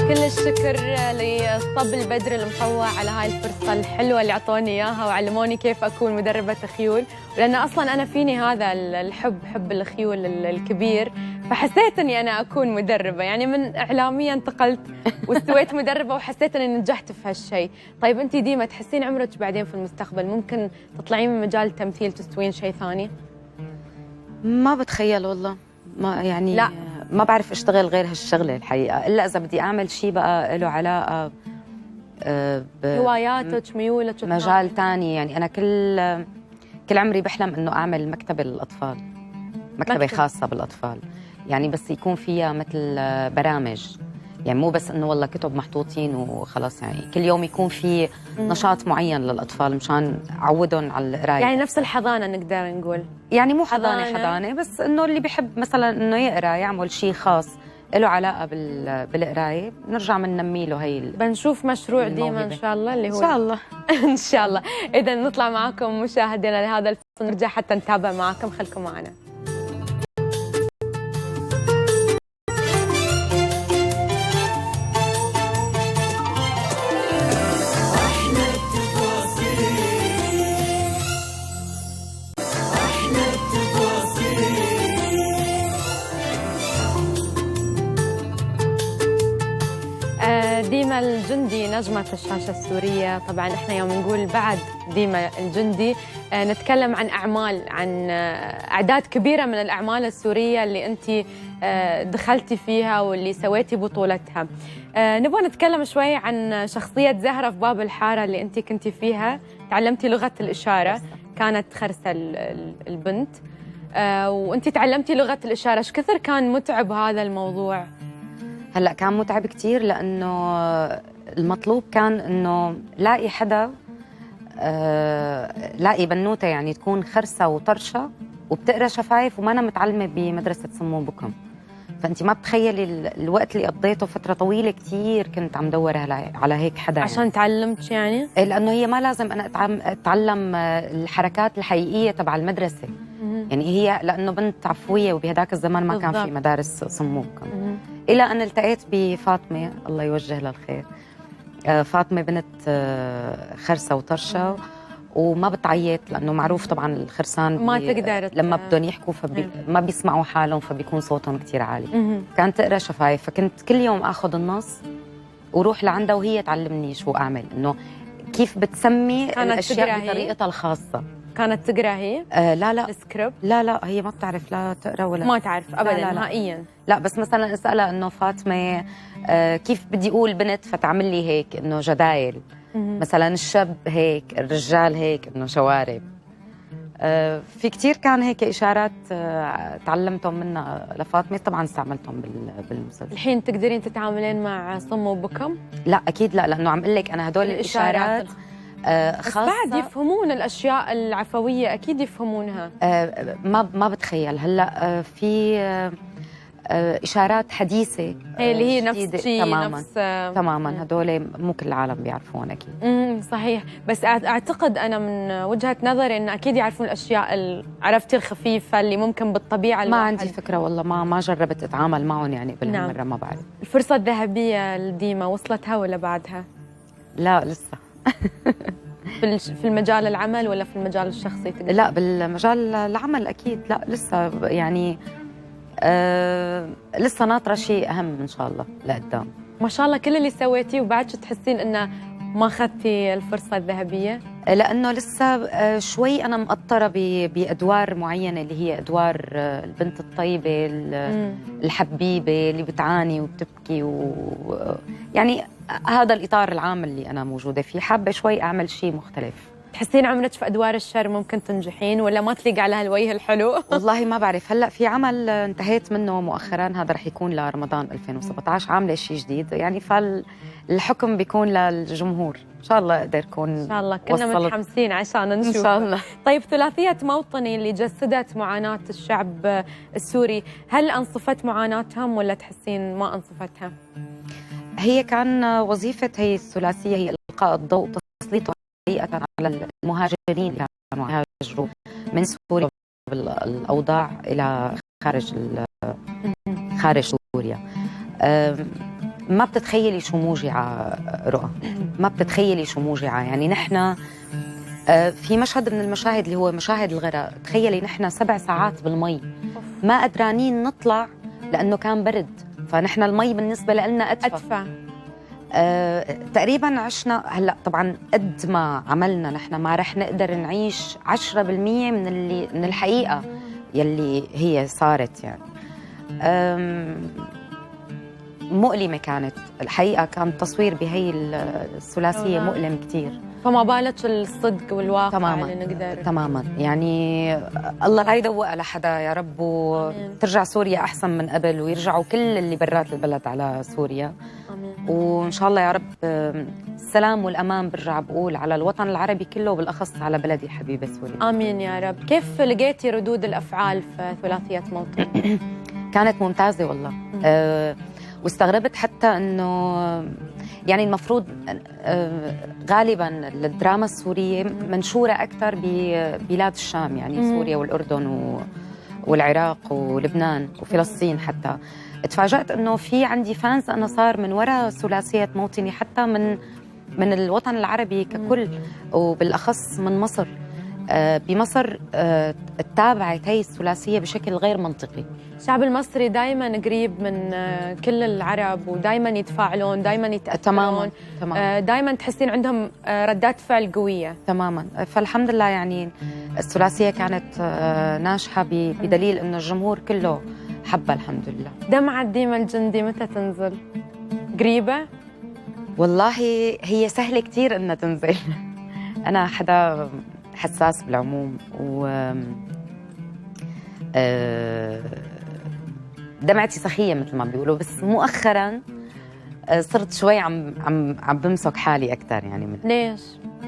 كل الشكر للصب البدر المطوع على هاي الفرصة الحلوة اللي أعطوني إياها وعلموني كيف أكون مدربة خيول، ولأن أصلاً أنا فيني هذا حب الخيول الكبير، فحسيت إني أنا أكون مدربة، يعني من إعلامية انتقلت واستويت مدربة وحسيت إني نجحت في هالشيء. طيب أنتي ديما تحسين عمرك بعدين في المستقبل ممكن تطلعين من مجال التمثيل تستوين شيء ثاني؟ ما بتخيل والله، ما يعني لا. ما بعرف اشتغل غير هالشغله الحقيقه، الا اذا بدي اعمل شيء بقى له علاقه هواياتك، ميولك، مجال ثاني. يعني انا كل عمري بحلم انه اعمل مكتبه للاطفال، مكتبه خاصه بالاطفال، يعني بس يكون فيها مثل برامج، يعني مو بس انه والله كتب محطوطين وخلاص، يعني كل يوم يكون في نشاط معين للاطفال مشان اعودهم على القرايه. يعني نفس الحضانه نقدر نقول، يعني مو حضانه بس انه اللي بيحب مثلا انه يقرا يعمل شيء خاص له علاقه بالقرايه، بنرجع بننمي له هي بنشوف مشروع ديما ان شاء الله اللي هو ان شاء الله ان شاء الله. اذا نطلع معكم مشاهدينا لهذا الفصل، نرجع حتى نتابع معكم، خليكم معنا. ديما الجندي نجمة الشاشة السورية، طبعا احنا يوم نقول بعد ديما الجندي نتكلم عن عن أعداد كبيرة من الأعمال السورية اللي أنت دخلتي فيها واللي سويتي بطولتها. نبغى نتكلم شوي عن شخصية زهرة في باب الحارة اللي أنت كنتي فيها، تعلمتي لغة الإشارة، كانت خرسة البنت، وأنت تعلمتي لغة الإشارة. ايش كثر كان متعب هذا الموضوع؟ هلا كان متعب كتير، لأنه المطلوب كان إنه لاقي حدا، لاقي بنوتة يعني تكون خرسة وطرشة وبتقرا شفايف وما أنا متعلمة بمدرسة سمو بكم. فأنت ما بتخيلي الوقت اللي قضيته، فترة طويلة كتير كنت عم دور على هيك حدا عشان يعني. تعلمت يعني؟ لأنه هي ما لازم أنا أتعلم الحركات الحقيقية تبع المدرسة، يعني هي لأنه بنت عفوية وبهداك الزمان ما كان في مدارس سمو بكم. إلى أن التقيت بفاطمة، الله يوجه لها الخير. فاطمة بنت خرسة وطرشة وما بتعيط، لأنه معروف طبعا الخرسان ما تقدر لما بدهم يحكوا ما بيسمعوا حالهم، فبيكون صوتهم كتير عالي. كانت تقرا شفايف، فكنت كل يوم أخذ النص وروح لعندها وهي تعلمني شو أعمل، إنه كيف بتسمي الأشياء بطريقتها الخاصة. كانت تقرا هي؟ لا السكريبت؟ لا هي ما بتعرف لا تقرا ولا ما تعرف ابدا لا نهائيا. لا بس مثلا اسالها انه فاطمه كيف بدي اقول بنت فتعمل لي هيك انه جدايل، مثلا الشاب هيك، الرجال هيك، انه شوارب. في كتير كان هيك اشارات تعلمتهم منها لفاطمه، طبعا استعملتهم بالمسلسل. الحين تقدرين تتعاملين مع صم وبكم؟ لا اكيد لا، لانه عم اقول لك انا هدول الاشارات بس بعد يفهمون الاشياء العفويه، اكيد يفهمونها. ما بتخيل هلا في اشارات حديثه اللي هي نفس الشيء تماما هدول مو كل العالم بيعرفون اكيد. صحيح، بس اعتقد انا من وجهه نظري ان اكيد يعرفون الاشياء عرفتي الخفيفه اللي ممكن بالطبيعه ما عندي فكره والله، ما جربت اتعامل معهم يعني بالمره. ما بعرف. الفرصه الذهبيه لديما وصلتها ولا بعدها؟ لا لسه. في المجال العمل ولا في المجال الشخصي؟ لا بالمجال العمل اكيد، لا لسه يعني لسه ناطره شيء اهم ان شاء الله لقدام. ما شاء الله كل اللي سويتيه وبعد تحسين انه ما اخذتي الفرصه الذهبيه؟ لانه لسه شوي انا مقطره بادوار معينه اللي هي ادوار البنت الطيبه الحبيبه اللي بتعاني وبتبكي يعني هذا الاطار العام اللي انا موجوده فيه. حابه شوي اعمل شيء مختلف. تحسين عمرك في ادوار الشر ممكن تنجحين ولا ما تليق على هالوجه الحلو؟ والله ما بعرف. هلا في عمل انتهيت منه مؤخرا، هذا رح يكون لرمضان 2017، عامله شيء جديد يعني، فالحكم بيكون للجمهور. ان شاء الله اقدر اكون ان شاء الله كنا متحمسين عشان نشوف ان شاء الله. طيب ثلاثيه موطني اللي جسدت معاناه الشعب السوري، هل انصفت معاناتهم ولا تحسين ما انصفتها؟ هي كان وظيفه هي الثلاثيه هي القاء الضوء تسليطه حقيقه على المهاجرين اللي كانوا يهاجروا من سوريا بالاوضاع الى خارج سوريا. ما بتتخيلي شو موجعه رؤى، ما بتتخيلي شو موجعه. يعني نحن في مشهد من المشاهد اللي هو مشاهد الغرق، تخيلي نحن 7 ساعات بالمي ما قدرانين نطلع لانه كان برد، فنحن المي بالنسبه لنا ادفى. تقريبا عشنا هلا طبعا قد ما عملنا نحن ما رح نقدر نعيش 10% من الحقيقه يلي هي صارت يعني. مؤلمه كانت الحقيقه، كان التصوير بهي الثلاثيه مؤلم كثير. فما بالك الصدق والواقع تماما اللي نقدر تماما يعني. الله لا يدوقها لحدا يا رب، وترجع سوريا احسن من قبل، ويرجعوا كل اللي برات البلد على سوريا. آمين. وان شاء الله يا رب السلام والامان، برجع بقول على الوطن العربي كله وبالاخص على بلدي حبيبه سوريا. امين يا رب. كيف لقيتي ردود الافعال في ثلاثيه موطن؟ كانت ممتازه والله. واستغربت حتى انه يعني المفروض غالبا الدراما السوريه منشوره اكثر ببلاد الشام، يعني سوريا والاردن والعراق ولبنان وفلسطين. حتى تفاجأت انه في عندي فانز انا صار من وراء ثلاثيه موطني، حتى من الوطن العربي ككل، وبالاخص من مصر. بمصر تابعت هي الثلاثيه بشكل غير منطقي. الشعب المصري دائما قريب من كل العرب، ودائما يتفاعلون، دائما يتأثرون، تماما. دائما تحسين عندهم ردات فعل قويه. تماما. فالحمد لله يعني الثلاثيه كانت ناجحه بدليل انه الجمهور كله حبها الحمد لله. دمعة ديما الجندي متى تنزل؟ قريبه؟ والله هي سهله كثير انها تنزل. انا حدا حساس بالعموم، و دمعتي سخية مثل ما بيقولوا، بس مؤخرا صرت شوي عم بمسك حالي أكثر يعني. ليش؟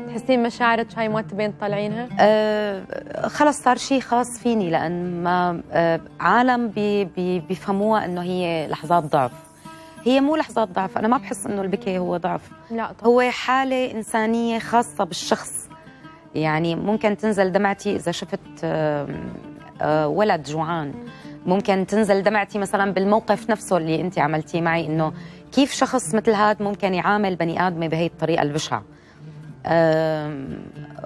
تحسين مشاعرك هاي ما تبين تطلعينها؟ خلص صار شيء خاص فيني، لأن ما عالم بيفهموها إنه هي لحظات ضعف. هي مو لحظات ضعف، أنا ما بحس إنه البكي هو ضعف. لا طبعا. هو حالة إنسانية خاصة بالشخص. يعني ممكن تنزل دمعتي إذا شفت ولد جوعان، ممكن تنزل دمعتي مثلا بالموقف نفسه اللي أنت عملتيه معي، إنه كيف شخص مثل هذا ممكن يعامل بني آدمة بهي الطريقة البشعة.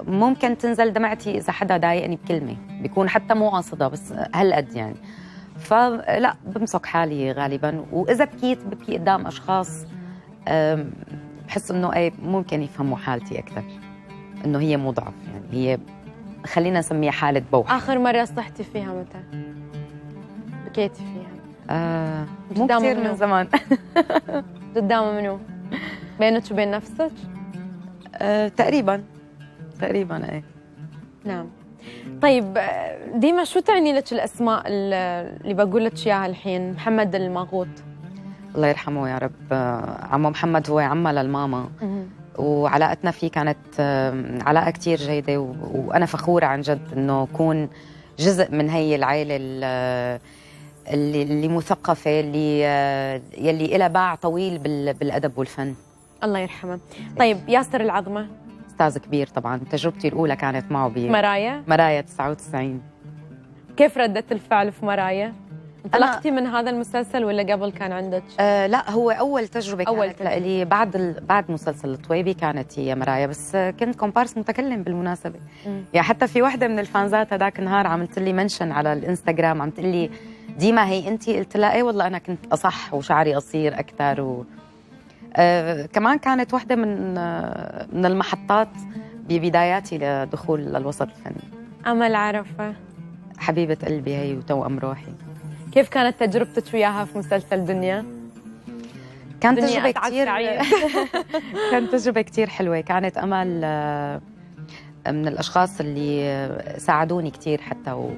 ممكن تنزل دمعتي إذا حدا ضايقني بكلمة، بيكون حتى مو قاصدها بس هالقد يعني. فلا بمسك حالي غالبا، وإذا بكيت ببكي قدام أشخاص بحس إنه أي ممكن يفهموا حالتي أكثر، إنه هي مو ضعف يعني، هي خلينا نسميها حالة بوح. آخر مرة صحتي فيها متى؟ بكيتي فيها؟ مو كثير من زمان. قدام منو؟ بينك وبين نفسك؟ تقريبا ايه. نعم. طيب ديما شو تعني لك الأسماء اللي بقول لك إياها الحين؟ محمد الماغوط الله يرحمه يا رب. عمو محمد هو عمه للماما، وعلاقتنا فيه كانت علاقة كتير جيدة، وأنا فخورة عن جد إنه أكون جزء من هي العائلة اللي مثقفة، يلي إلها باع طويل بالأدب والفن. الله يرحمه. طيب ياسر العظمة؟ أستاذ كبير طبعا، تجربتي الأولى كانت معه مرايا 99. كيف ردة الفعل في مرايا؟ انطلقتي من هذا المسلسل ولا قبل كان عندك؟ لا، هو أول تجربة أول كانت لي بعد مسلسل الطويبي كانت هي مرايا، بس كنت كومبارس متكلم بالمناسبة. يعني حتى في وحدة من الفانزات هذاك النهار عملت لي منشن على الانستغرام، عم تقول لي ديما هي أنتِ؟ قلت لها إيه والله أنا كنت أصح وشعري قصير أكثر كمان كانت وحدة من المحطات ببداياتي لدخول الوسط الفني. أمل عرفة حبيبة قلبي هي وتوأم روحي. كيف كانت تجربتك وياها في مسلسل دنيا؟ كانت دنيا تجربة أسعد كتير سعيد. كانت تجربة كتير حلوة. كانت أمل من الأشخاص اللي ساعدوني كتير حتى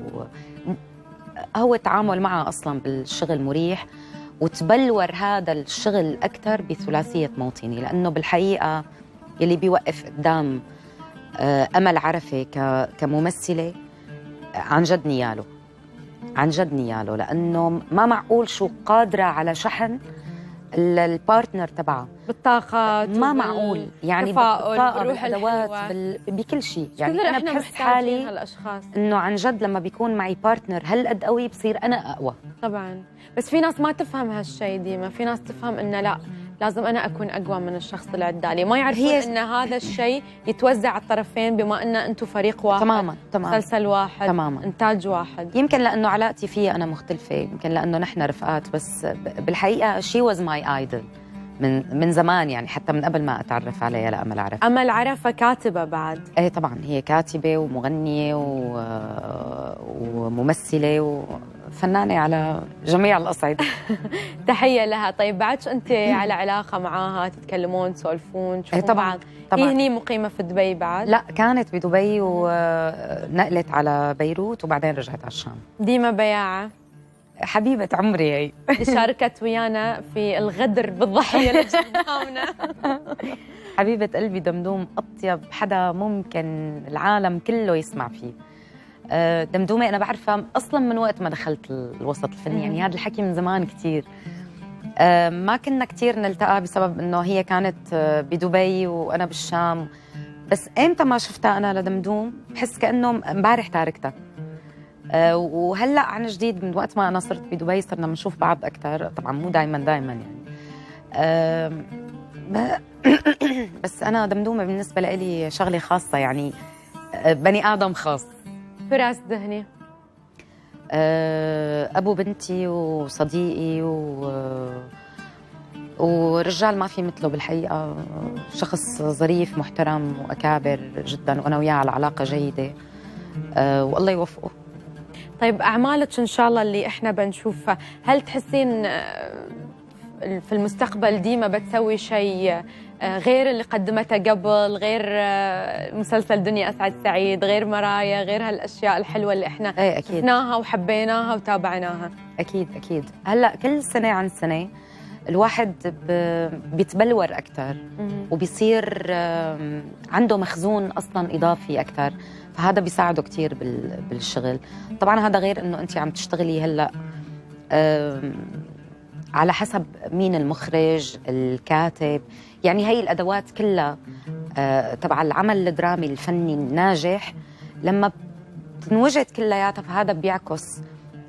هو التعامل معها أصلا بالشغل مريح، وتبلور هذا الشغل أكثر بثلاثية موطني، لأنه بالحقيقة يلي بيوقف قدام أمل عرفة كممثلة عن جد نياله، عن جد نياله، لأنه ما معقول شو قادرة على شحن البارتنر تبعها بالطاقات ما معقول، يعني بالطاقة بالروح بالأدوات بكل شيء. يعني أنا بحس حالي هالأشخاص إنه عن جد لما بيكون معي بارتنر هالقد قوي بصير أنا أقوى. طبعا، بس في ناس ما تفهم هالشيء ديما، في ناس تفهم إنه لا لازم أنا أكون أقوى من الشخص اللي عدالي، ما يعرفون إن هذا الشيء يتوزع على الطرفين بما إن أنتم فريق واحد. تماما مسلسل واحد، تماما، إنتاج واحد. يمكن لأنه علاقتي فيه أنا مختلفة، يمكن لأنه نحن رفقات، بس بالحقيقة she was my idol من زمان، يعني حتى من قبل ما أتعرف عليها لأمل عرفة. أمل عرفة كاتبة بعد؟ إيه طبعا، هي كاتبة ومغنية وممثلة وفنانة على جميع الأصعدة. تحية لها. طيب بعدش أنت على علاقة معاها، تتكلمون تسولفون تشوفون طبعا بعض؟ هي هني مقيمة في دبي بعد؟ لا، كانت بدبي ونقلت على بيروت وبعدين رجعت على الشام. ديما بياعة حبيبة عمري هي اللي شاركت ويانا في الغدر بالضحية اللي قدامنا. حبيبة قلبي دمدوم أطيب حدا ممكن العالم كله يسمع فيه. دمدومة أنا بعرفها أصلاً من وقت ما دخلت الوسط الفني، يعني هذا الحكي من زمان كتير. ما كنا كتير نلتقى بسبب إنه هي كانت بدبي وأنا بالشام، بس إمتى ما شفتها أنا لدمدوم بحس كأنه امبارح تاركتها. وهلأ عن جديد من وقت ما أنا صرت بدبي صرنا بنشوف بعض أكتر، طبعاً مو دايماً يعني. بس أنا دمدومة بالنسبة لي شغلة خاصة، يعني بني آدم خاص. فراس دهني أبو بنتي وصديقي ورجال ما في مثله بالحقيقة، شخص ظريف محترم وأكابر جدا، وأنا وياه على علاقة جيدة والله يوفقه. طيب أعمالك إن شاء الله اللي إحنا بنشوفها، هل تحسين في المستقبل ديما بتسوي شيء غير اللي قدمته قبل، غير مسلسل دنيا أسعد سعيد، غير مرايا، غير هالأشياء الحلوة اللي إحنا شفناها وحبيناها وتابعناها؟ أكيد. هلأ كل سنة عن سنة الواحد بيتبلور أكتر وبيصير عنده مخزون أصلاً إضافي أكتر، فهذا بيساعده كتير بالشغل. طبعاً هذا غير إنه أنت عم تشتغلي هلأ على حسب مين المخرج الكاتب، يعني هي الأدوات كلها تبع العمل الدرامي الفني الناجح لما بتنوجد كلياتها، فهذا بيعكس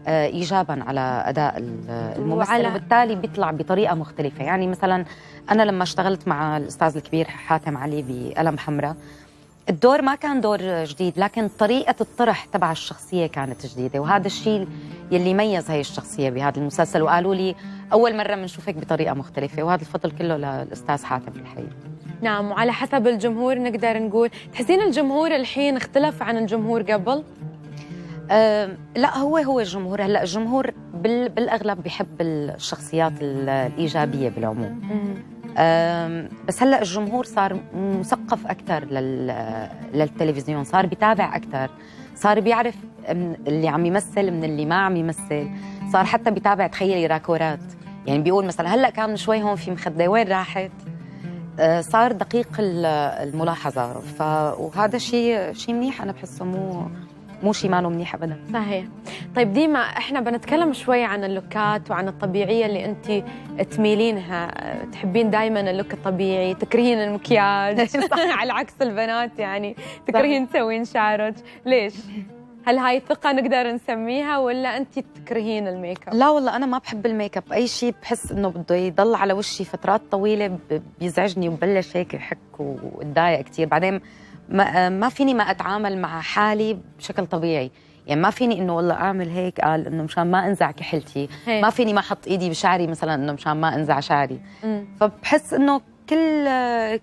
إيجاباً على أداء الممثل، وبالتالي بيطلع بطريقة مختلفة. يعني مثلاً أنا لما اشتغلت مع الأستاذ الكبير حاتم علي بقلم حمراء، الدور ما كان دور جديد، لكن طريقة الطرح تبع الشخصية كانت جديدة، وهذا الشيء يلي ميز هاي الشخصية بهذا المسلسل، وقالوا لي أول مرة بنشوفك بطريقة مختلفة، وهذا الفضل كله للأستاذ حاتم الحقيقة. نعم. وعلى حسب الجمهور نقدر نقول، تحسين الجمهور الحين اختلف عن الجمهور قبل؟ لا، هو الجمهور هلا الجمهور بالاغلب بيحب الشخصيات الايجابيه بالعموم. بس هلا الجمهور صار مثقف اكثر للتلفزيون، صار بيتابع اكثر، صار بيعرف اللي عم يمثل من اللي ما عم يمثل، صار حتى بيتابع تخيلي راكورات، يعني بيقول مثلا هلا كان شوي هون في مخده وين راحت، صار دقيق الملاحظه، وهذا شيء منيح، انا بحسه مو شيء ماله منيح ابدا. صحيح. طيب ديما احنا بنتكلم شوي عن اللوكات وعن الطبيعيه اللي انت تميلينها، تحبين دائما اللوك الطبيعي، تكرهين المكياج على عكس البنات، يعني تكرهين تسوين شعرك، ليش؟ هل هاي الثقة نقدر نسميها ولا أنت تكرهين الميك اب؟ لا والله انا ما بحب الميك اب، اي شيء بحس انه بده يضل على وشي فترات طويله بيزعجني وبلش هيك يحك واتضايق كثير. بعدين ما فيني ما اتعامل مع حالي بشكل طبيعي، يعني ما فيني انه والله اعمل هيك قال انه مشان ما انزع كحلتي، ما فيني ما احط ايدي بشعري مثلا انه مشان ما انزع شعري. فبحس انه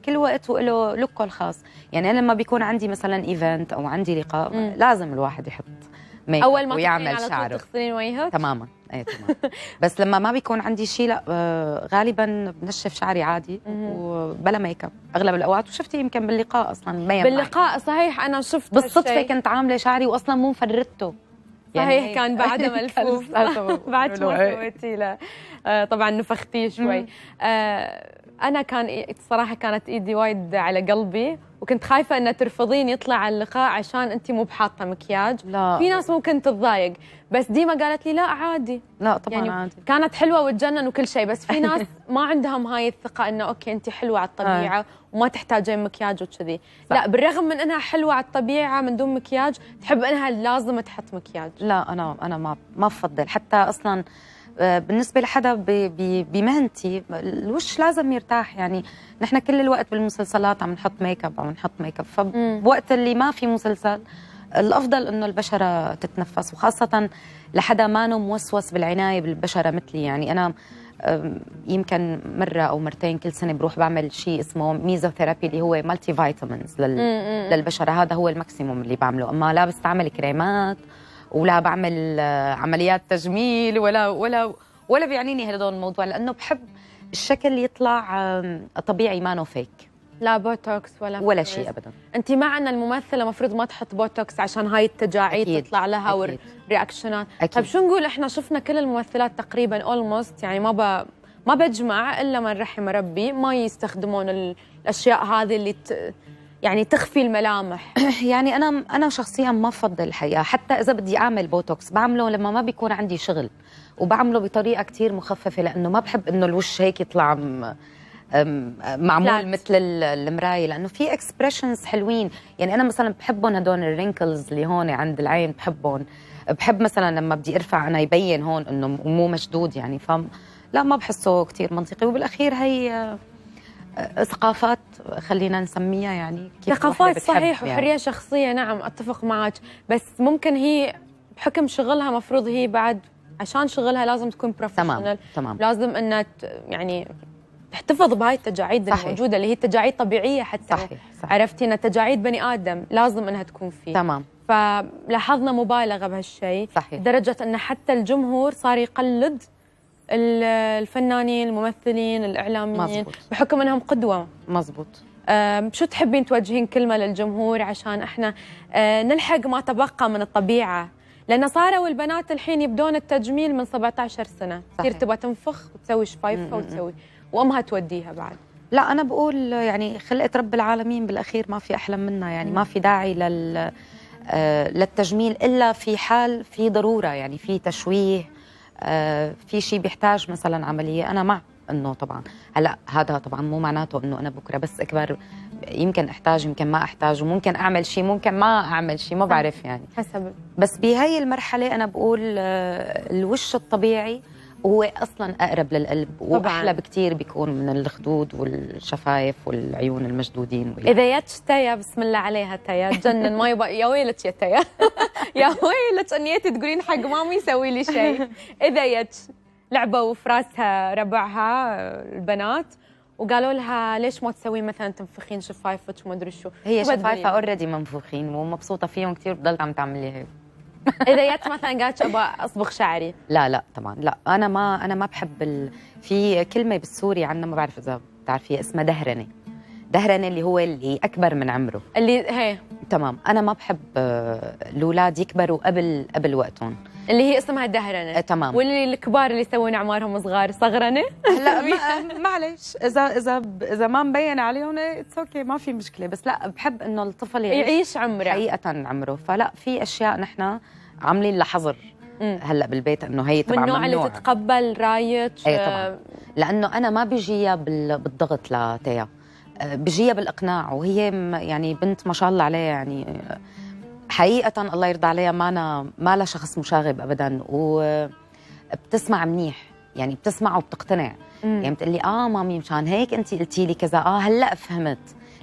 كل وقت وله لوكه الخاص. يعني انا لما بيكون عندي مثلا ايفنت او عندي لقاء لازم الواحد يحط ميك أول اب ما ويعمل على طول شعره تغسلين وجهك؟ تماما. ايه تمام. بس لما ما بيكون عندي شيء لا غالبا بنشف شعري عادي وبلا ميك اب اغلب الاوقات. وشفتي يمكن باللقاء اصلا مبين باللقاء صحيح انا شفت بالصدفه هالشي. كنت عامله شعري واصلا مو مفردته صحيح كان بعده ملفوف بعد ما سويتي له طبعا نفختيه شوي. انا كان صراحه كانت ايدي وايد على قلبي وكنت خايفه ان ترفضين يطلع اللقاء عشان انت مو بحاطه مكياج. لا في ناس ممكن تتضايق بس ديما قالت لي لا عادي. لا طبعا يعني عادي. كانت حلوه وتجنن وكل شيء، بس في ناس ما عندهم هاي الثقه انه اوكي انت حلوه على الطبيعه وما تحتاجين مكياج وكذي. لا بالرغم من انها حلوه على الطبيعه من دون مكياج تحب انها لازم تحط مكياج. لا انا ما بفضل حتى اصلا بالنسبه لحدا بمهنتي الوش لازم يرتاح. يعني نحن كل الوقت بالمسلسلات عم نحط ميك اب فبوقت اللي ما في مسلسل الافضل انه البشره تتنفس، وخاصه لحدا ما موسوس بالعنايه بالبشره مثلي. يعني انا يمكن مره او مرتين كل سنه بروح بعمل شيء اسمه ميزوثيرابي اللي هو مالتي فيتامينز للبشره. هذا هو الماكسيموم اللي بعمله، اما لا بستعمل كريمات ولا بعمل عمليات تجميل ولا بيعنيني هذا الموضوع، لانه بحب الشكل يطلع طبيعي ما فيك. لا بوتوكس ولا شيء ابدا. انت مع ان الممثله المفروض ما تحط بوتوكس عشان هاي التجاعيد أكيد. تطلع لها والرياكشنات. طيب شو نقول، احنا شفنا كل الممثلات تقريبا اولموست، يعني ما بجمع الا من رحم ربي ما يستخدمون الاشياء هذه اللي يعني تخفي الملامح. يعني انا شخصيا ما بفضل الحقيقه، حتى اذا بدي اعمل بوتوكس بعمله لما ما بيكون عندي شغل، وبعمله بطريقه كتير مخففه لانه ما بحب انه الوش هيك يطلع معمول مثل المرايه، لانه في اكسبريشنز حلوين. يعني انا مثلا بحبهم هدول الرينكلز اللي هون عند العين، بحبهم. بحب مثلا لما بدي ارفع انا يبين هون انه مو مشدود، يعني لا ما بحسه كتير منطقي. وبالاخير هي ثقافات خلينا نسميها، يعني كيف ثقافات صحيح يعني. وحريه شخصيه. نعم اتفق معك، بس ممكن هي بحكم شغلها مفروض هي بعد عشان شغلها لازم تكون بروفيشنال. تمام. لازم انها يعني تحتفظ بهاي التجاعيد الموجوده اللي هي تجاعيد طبيعيه حتى. صحيح. عرفتي ان تجاعيد بني ادم لازم انها تكون فيه. تمام. فلاحظنا مبالغه بهالشيء لدرجه ان حتى الجمهور صار يقلد الفنانين الممثلين الاعلاميين مزبوط. بحكم انهم قدوه. مزبوط. شو تحبين توجهين كلمه للجمهور عشان احنا نلحق ما تبقى من الطبيعه؟ لان صاروا البنات الحين يبدون التجميل من 17 سنه، تصير تبغى تنفخ وتسوي شفايفها وتسوي وامها توديها بعد. لا انا بقول يعني خلقه رب العالمين بالاخير ما في احلى منها، يعني ما في داعي للتجميل الا في حال في ضروره، يعني في تشويه، في شيء بيحتاج مثلا عمليه. انا مع انه طبعا هلا هذا طبعا مو معناته انه انا بكره بس اكبر يمكن احتاج يمكن ما احتاج، وممكن اعمل شيء ممكن ما اعمل شيء، ما بعرف يعني حسب. بس بهي المرحله انا بقول الوش الطبيعي هو اصلا اقرب للقلب واحلى بكثير بيكون من الخدود والشفايف والعيون المشدودين اذا جتش تايا بسم الله عليها تايا تجنن ما يبقى. يا ويلك يا تايا يا ويلك انيتي تقولين حق مامي يسوي لي شيء. اذا جتش لعبوا في راسها ربعها البنات وقالوا لها ليش ما تسوي مثلا تنفخين شفايفك وما ادري شو، هي شفايفها اوريدي منفوخين ومبسوطه فيهم كثير بتضل عم تعمل لي هيك. اذا جت مثلا قالت ابغى اصبغ شعري. لا طبعا لا، انا ما بحب في كلمه بالسوري عندنا ما بعرف اذا بتعرفيها اسمها دهرنه. دهرنه اللي هو اللي اكبر من عمره، اللي هي تمام. انا ما بحب الاولاد يكبروا قبل وقتهم، اللي هي اسمها دهرنه. تمام. واللي الكبار اللي يسوون اعمارهم صغار صغرنه. لا معلش اذا ما مبين عليهم اتس اوكي ما في مشكله، بس لا بحب انه الطفل يعيش عمره حقيقه عمره. فلا في اشياء نحن عاملين لحظر هلا بالبيت انه هي تبع ممنوع اللي تتقبل رايك. اي طبعا، لانه انا ما بيجيها بالضغط لتيا، بيجيها بالاقناع، وهي يعني بنت ما شاء الله عليها يعني حقيقة الله يرضى عليها ما لها شخص مشاغب أبدا، وبتسمع منيح، يعني بتسمع وبتقتنع. يعني بتقلي مامي مشان هيك أنت قلتي لي كذا، هلأ فهمت.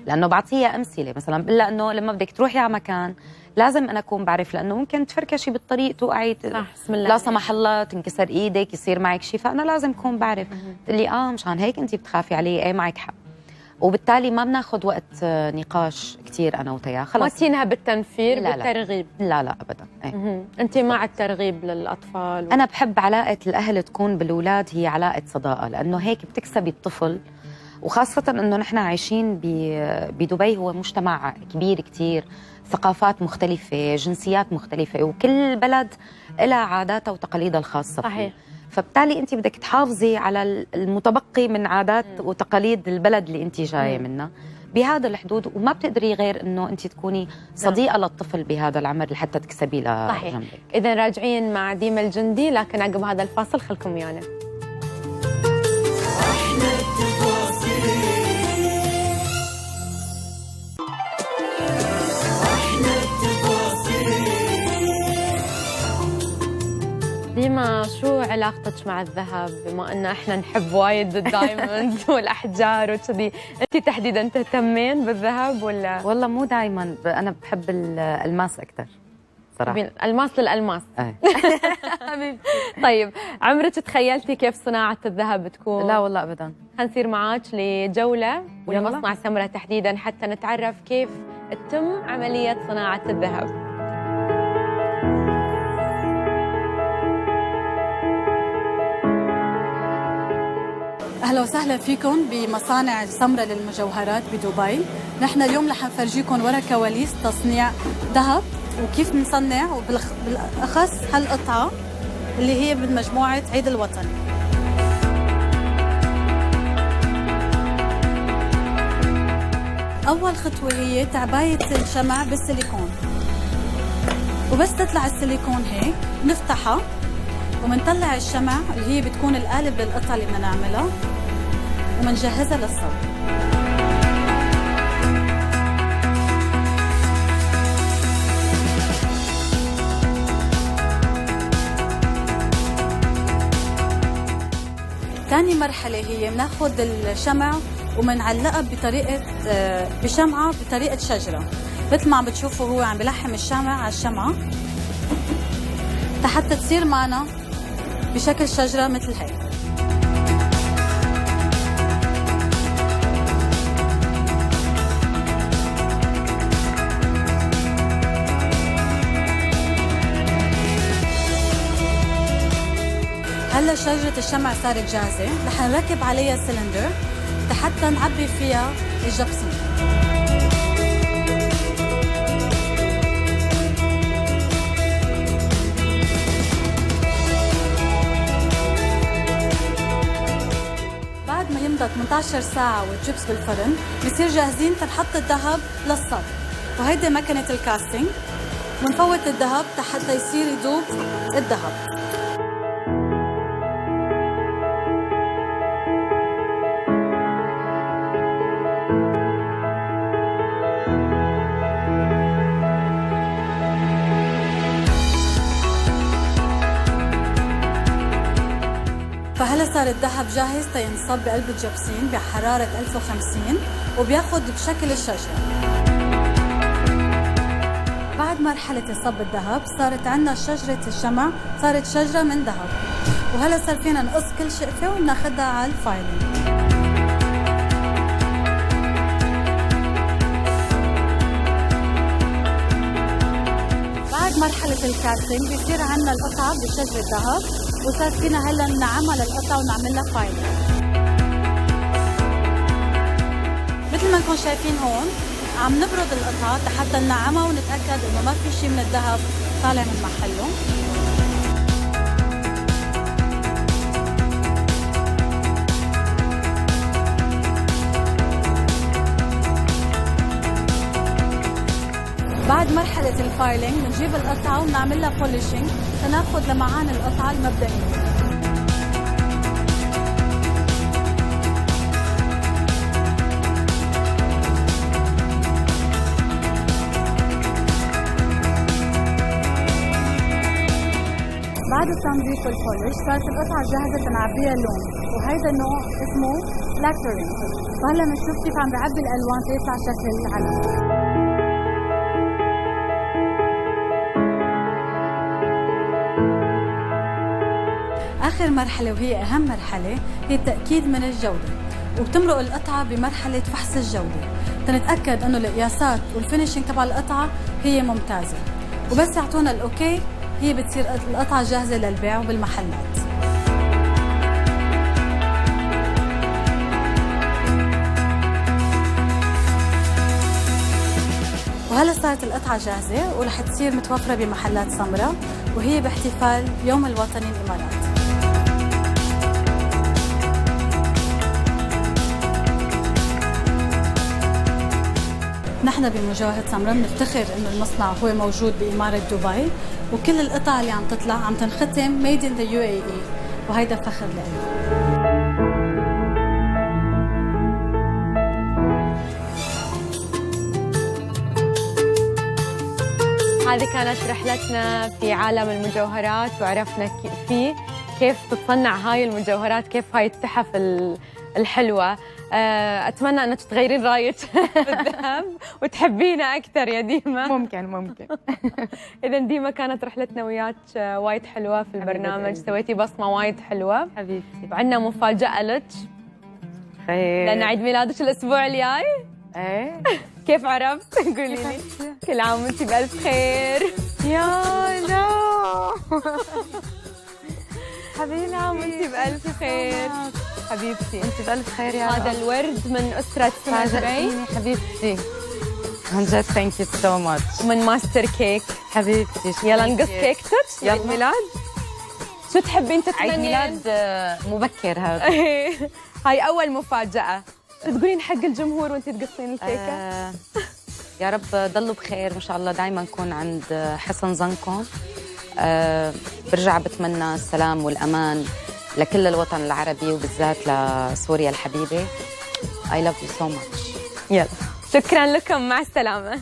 لأنه بعطيها أمثلة، مثلا بقول لها إنه لما بدك تروحي على مكان لازم أنا أكون بعرف، لأنه ممكن تفركشي بالطريق توقعي، بسم الله، لا سمح الله تنكسر إيدك، يصير معك شيء، فأنا لازم أكون بعرف. بتقلي مشان هيك أنت بتخافي علي، معك حق. وبالتالي ما بناخذ وقت نقاش كثير انا وتيا، خلص. ما تينها بالتنفير لا بالترغيب؟ لا ابدا. انت مع الترغيب للاطفال انا بحب علاقه الاهل تكون بالاولاد هي علاقه صداقه، لانه هيك بتكسبي الطفل. وخاصه انه نحن عايشين بدبي، هو مجتمع كبير كثير، ثقافات مختلفه، جنسيات مختلفه، وكل بلد لها عاداتها وتقاليدها الخاصه فيه. صحيح. فبالتالي انت بدك تحافظي على المتبقي من عادات وتقاليد البلد اللي انت جايه منها بهذا الحدود، وما بتقدري غير انه انت تكوني صديقه للطفل بهذا العمر لحتى تكسبي له جنبك. اذا راجعين مع ديما الجندي، لكن عقب هذا الفاصل خلكم ويانا. ديما، شو علاقتك مع الذهب؟ بما ان احنا نحب وايد الدايموندز والاحجار وكذي، انت تحديدا تهتمين بالذهب ولا؟ والله مو دائما، انا بحب الالماس اكثر صراحه. الماس للالماس. طيب، عمرك تخيلتي كيف صناعه الذهب تكون؟ لا والله ابدا. حنصير معاك لجوله ولمصنع سمره تحديدا حتى نتعرف كيف تتم عمليه صناعه الذهب. أهلا وسهلا فيكم بمصانع سمرة للمجوهرات بدبي. نحن اليوم رح نفرجيكم ورا كواليس تصنيع ذهب وكيف بنصنع، وبالأخص هالقطعة اللي هي من مجموعة عيد الوطن. أول خطوة هي تعباية الشمع بالسيليكون، وبس تطلع السيليكون هيك نفتحها ومنطلع الشمع اللي هي بتكون القالب للقطعة اللي بدنا نعملها، ومنجهزها للصب. ثاني مرحلة هي بناخذ الشمع ومنعلقها بشمعة بطريقة شجرة، مثل ما عم بتشوفوا هو عم بلحم الشمع على الشمعة حتى تصير معنا بشكل شجرة مثل هيك. هلا شجرة الشمع صارت جاهزة، رح نركب عليها سلندر حتى نعبي فيها الجبسين. بعد ما يمضى 18 ساعة والجبس بالفرن بصير جاهزين تنحط الذهب للصب، وهيدي مكنة الكاستنج، ونفوت الذهب حتى يصير يذوب الذهب. فهلا صار الذهب جاهز تينصب بقلب الجبسين بحرارة 1050 وبياخد بشكل الشجرة. بعد مرحلة صب الذهب صارت عندنا شجرة الشمع، صارت شجرة من ذهب، وهلا صار فينا نقص كل شقفة وناخدها على الفايلينج. بعد مرحلة الكاسنج بيصير عندنا القطعة بشجرة ذهب، وصار فينا هلا ننعمها للقطعة ونعمل لها فايلينج. مثل ما نكون شايفين هون عم نبرد القطعة حتى ننعمها ونتأكد انه ما في شيء من الذهب طالع من محله. بعد مرحلة الفايلينج بنجيب القطعة ونعمل لها بوليشينج تناخذ لمعان القطعة المبدئية. بعد التنظيف والبولش صارت القطعة جاهزة تنعبيها لون، وهيدا النوع اسمه لاكتورينج. فهلا بنشوف كيف عم بعبي الألوان تيطلع شكل العلم. آخر مرحلة وهي أهم مرحلة هي التأكيد من الجودة، وبتمرق القطعة بمرحلة فحص الجودة تنتأكد إنه القياسات والفينيشينج تبع القطعة هي ممتازة، وبس يعطونا الأوكي هي بتصير القطعة جاهزة للبيع وبالمحلات. وهلا صارت القطعة جاهزة ورح تصير متوفرة بمحلات سمرة، وهي باحتفال يوم الوطني الإمارات. نحن بمجوهرات سمرة بنفتخر انه المصنع هو موجود بإمارة دبي، وكل القطع اللي عم تطلع عم تنختم Made in the UAE، وهيدا فخر لإلنا. هذه كانت رحلتنا في عالم المجوهرات، وعرفنا فيه كيف تتصنع هاي المجوهرات، كيف هاي التحف الحلوة. أتمنى أنك تغيرين رايك بالذهب وتحبينا أكثر يا ديما. ممكن. إذا ديما كانت رحلتنا وياك وايد حلوة في البرنامج، سويتي بصمة وايد حلوة حبيبتي. وعندنا مفاجأة لك، خير، لأن عيد ميلادك الأسبوع الجاي. ايه كيف عرفت؟ قولي لي. كل عام وانتي بألف خير. يا لا حبيبي، عام وانتي بألف خير حبيبتي. انت بألف خير يا هذا الورد من أسرة سمدبي حبيبتي، عن جد ثانك يو سو ماتش. ومن ماستر كيك حبيبتي. يلا نقص كيكتك. عيد ميلاد شو تحبين تتمنين؟ عيد ميلاد مبكر هذا. هاي أول مفاجأة. شو تقولين حق الجمهور وانتي تقصين الكيكة؟ يا رب ضلوا بخير وإن شاء الله دايما نكون عند حسن ظنكم. برجع بتمنى السلام والأمان لكل الوطن العربي وبالذات لسوريا الحبيبة. I love you so much. يلا شكرا لكم، مع السلامة.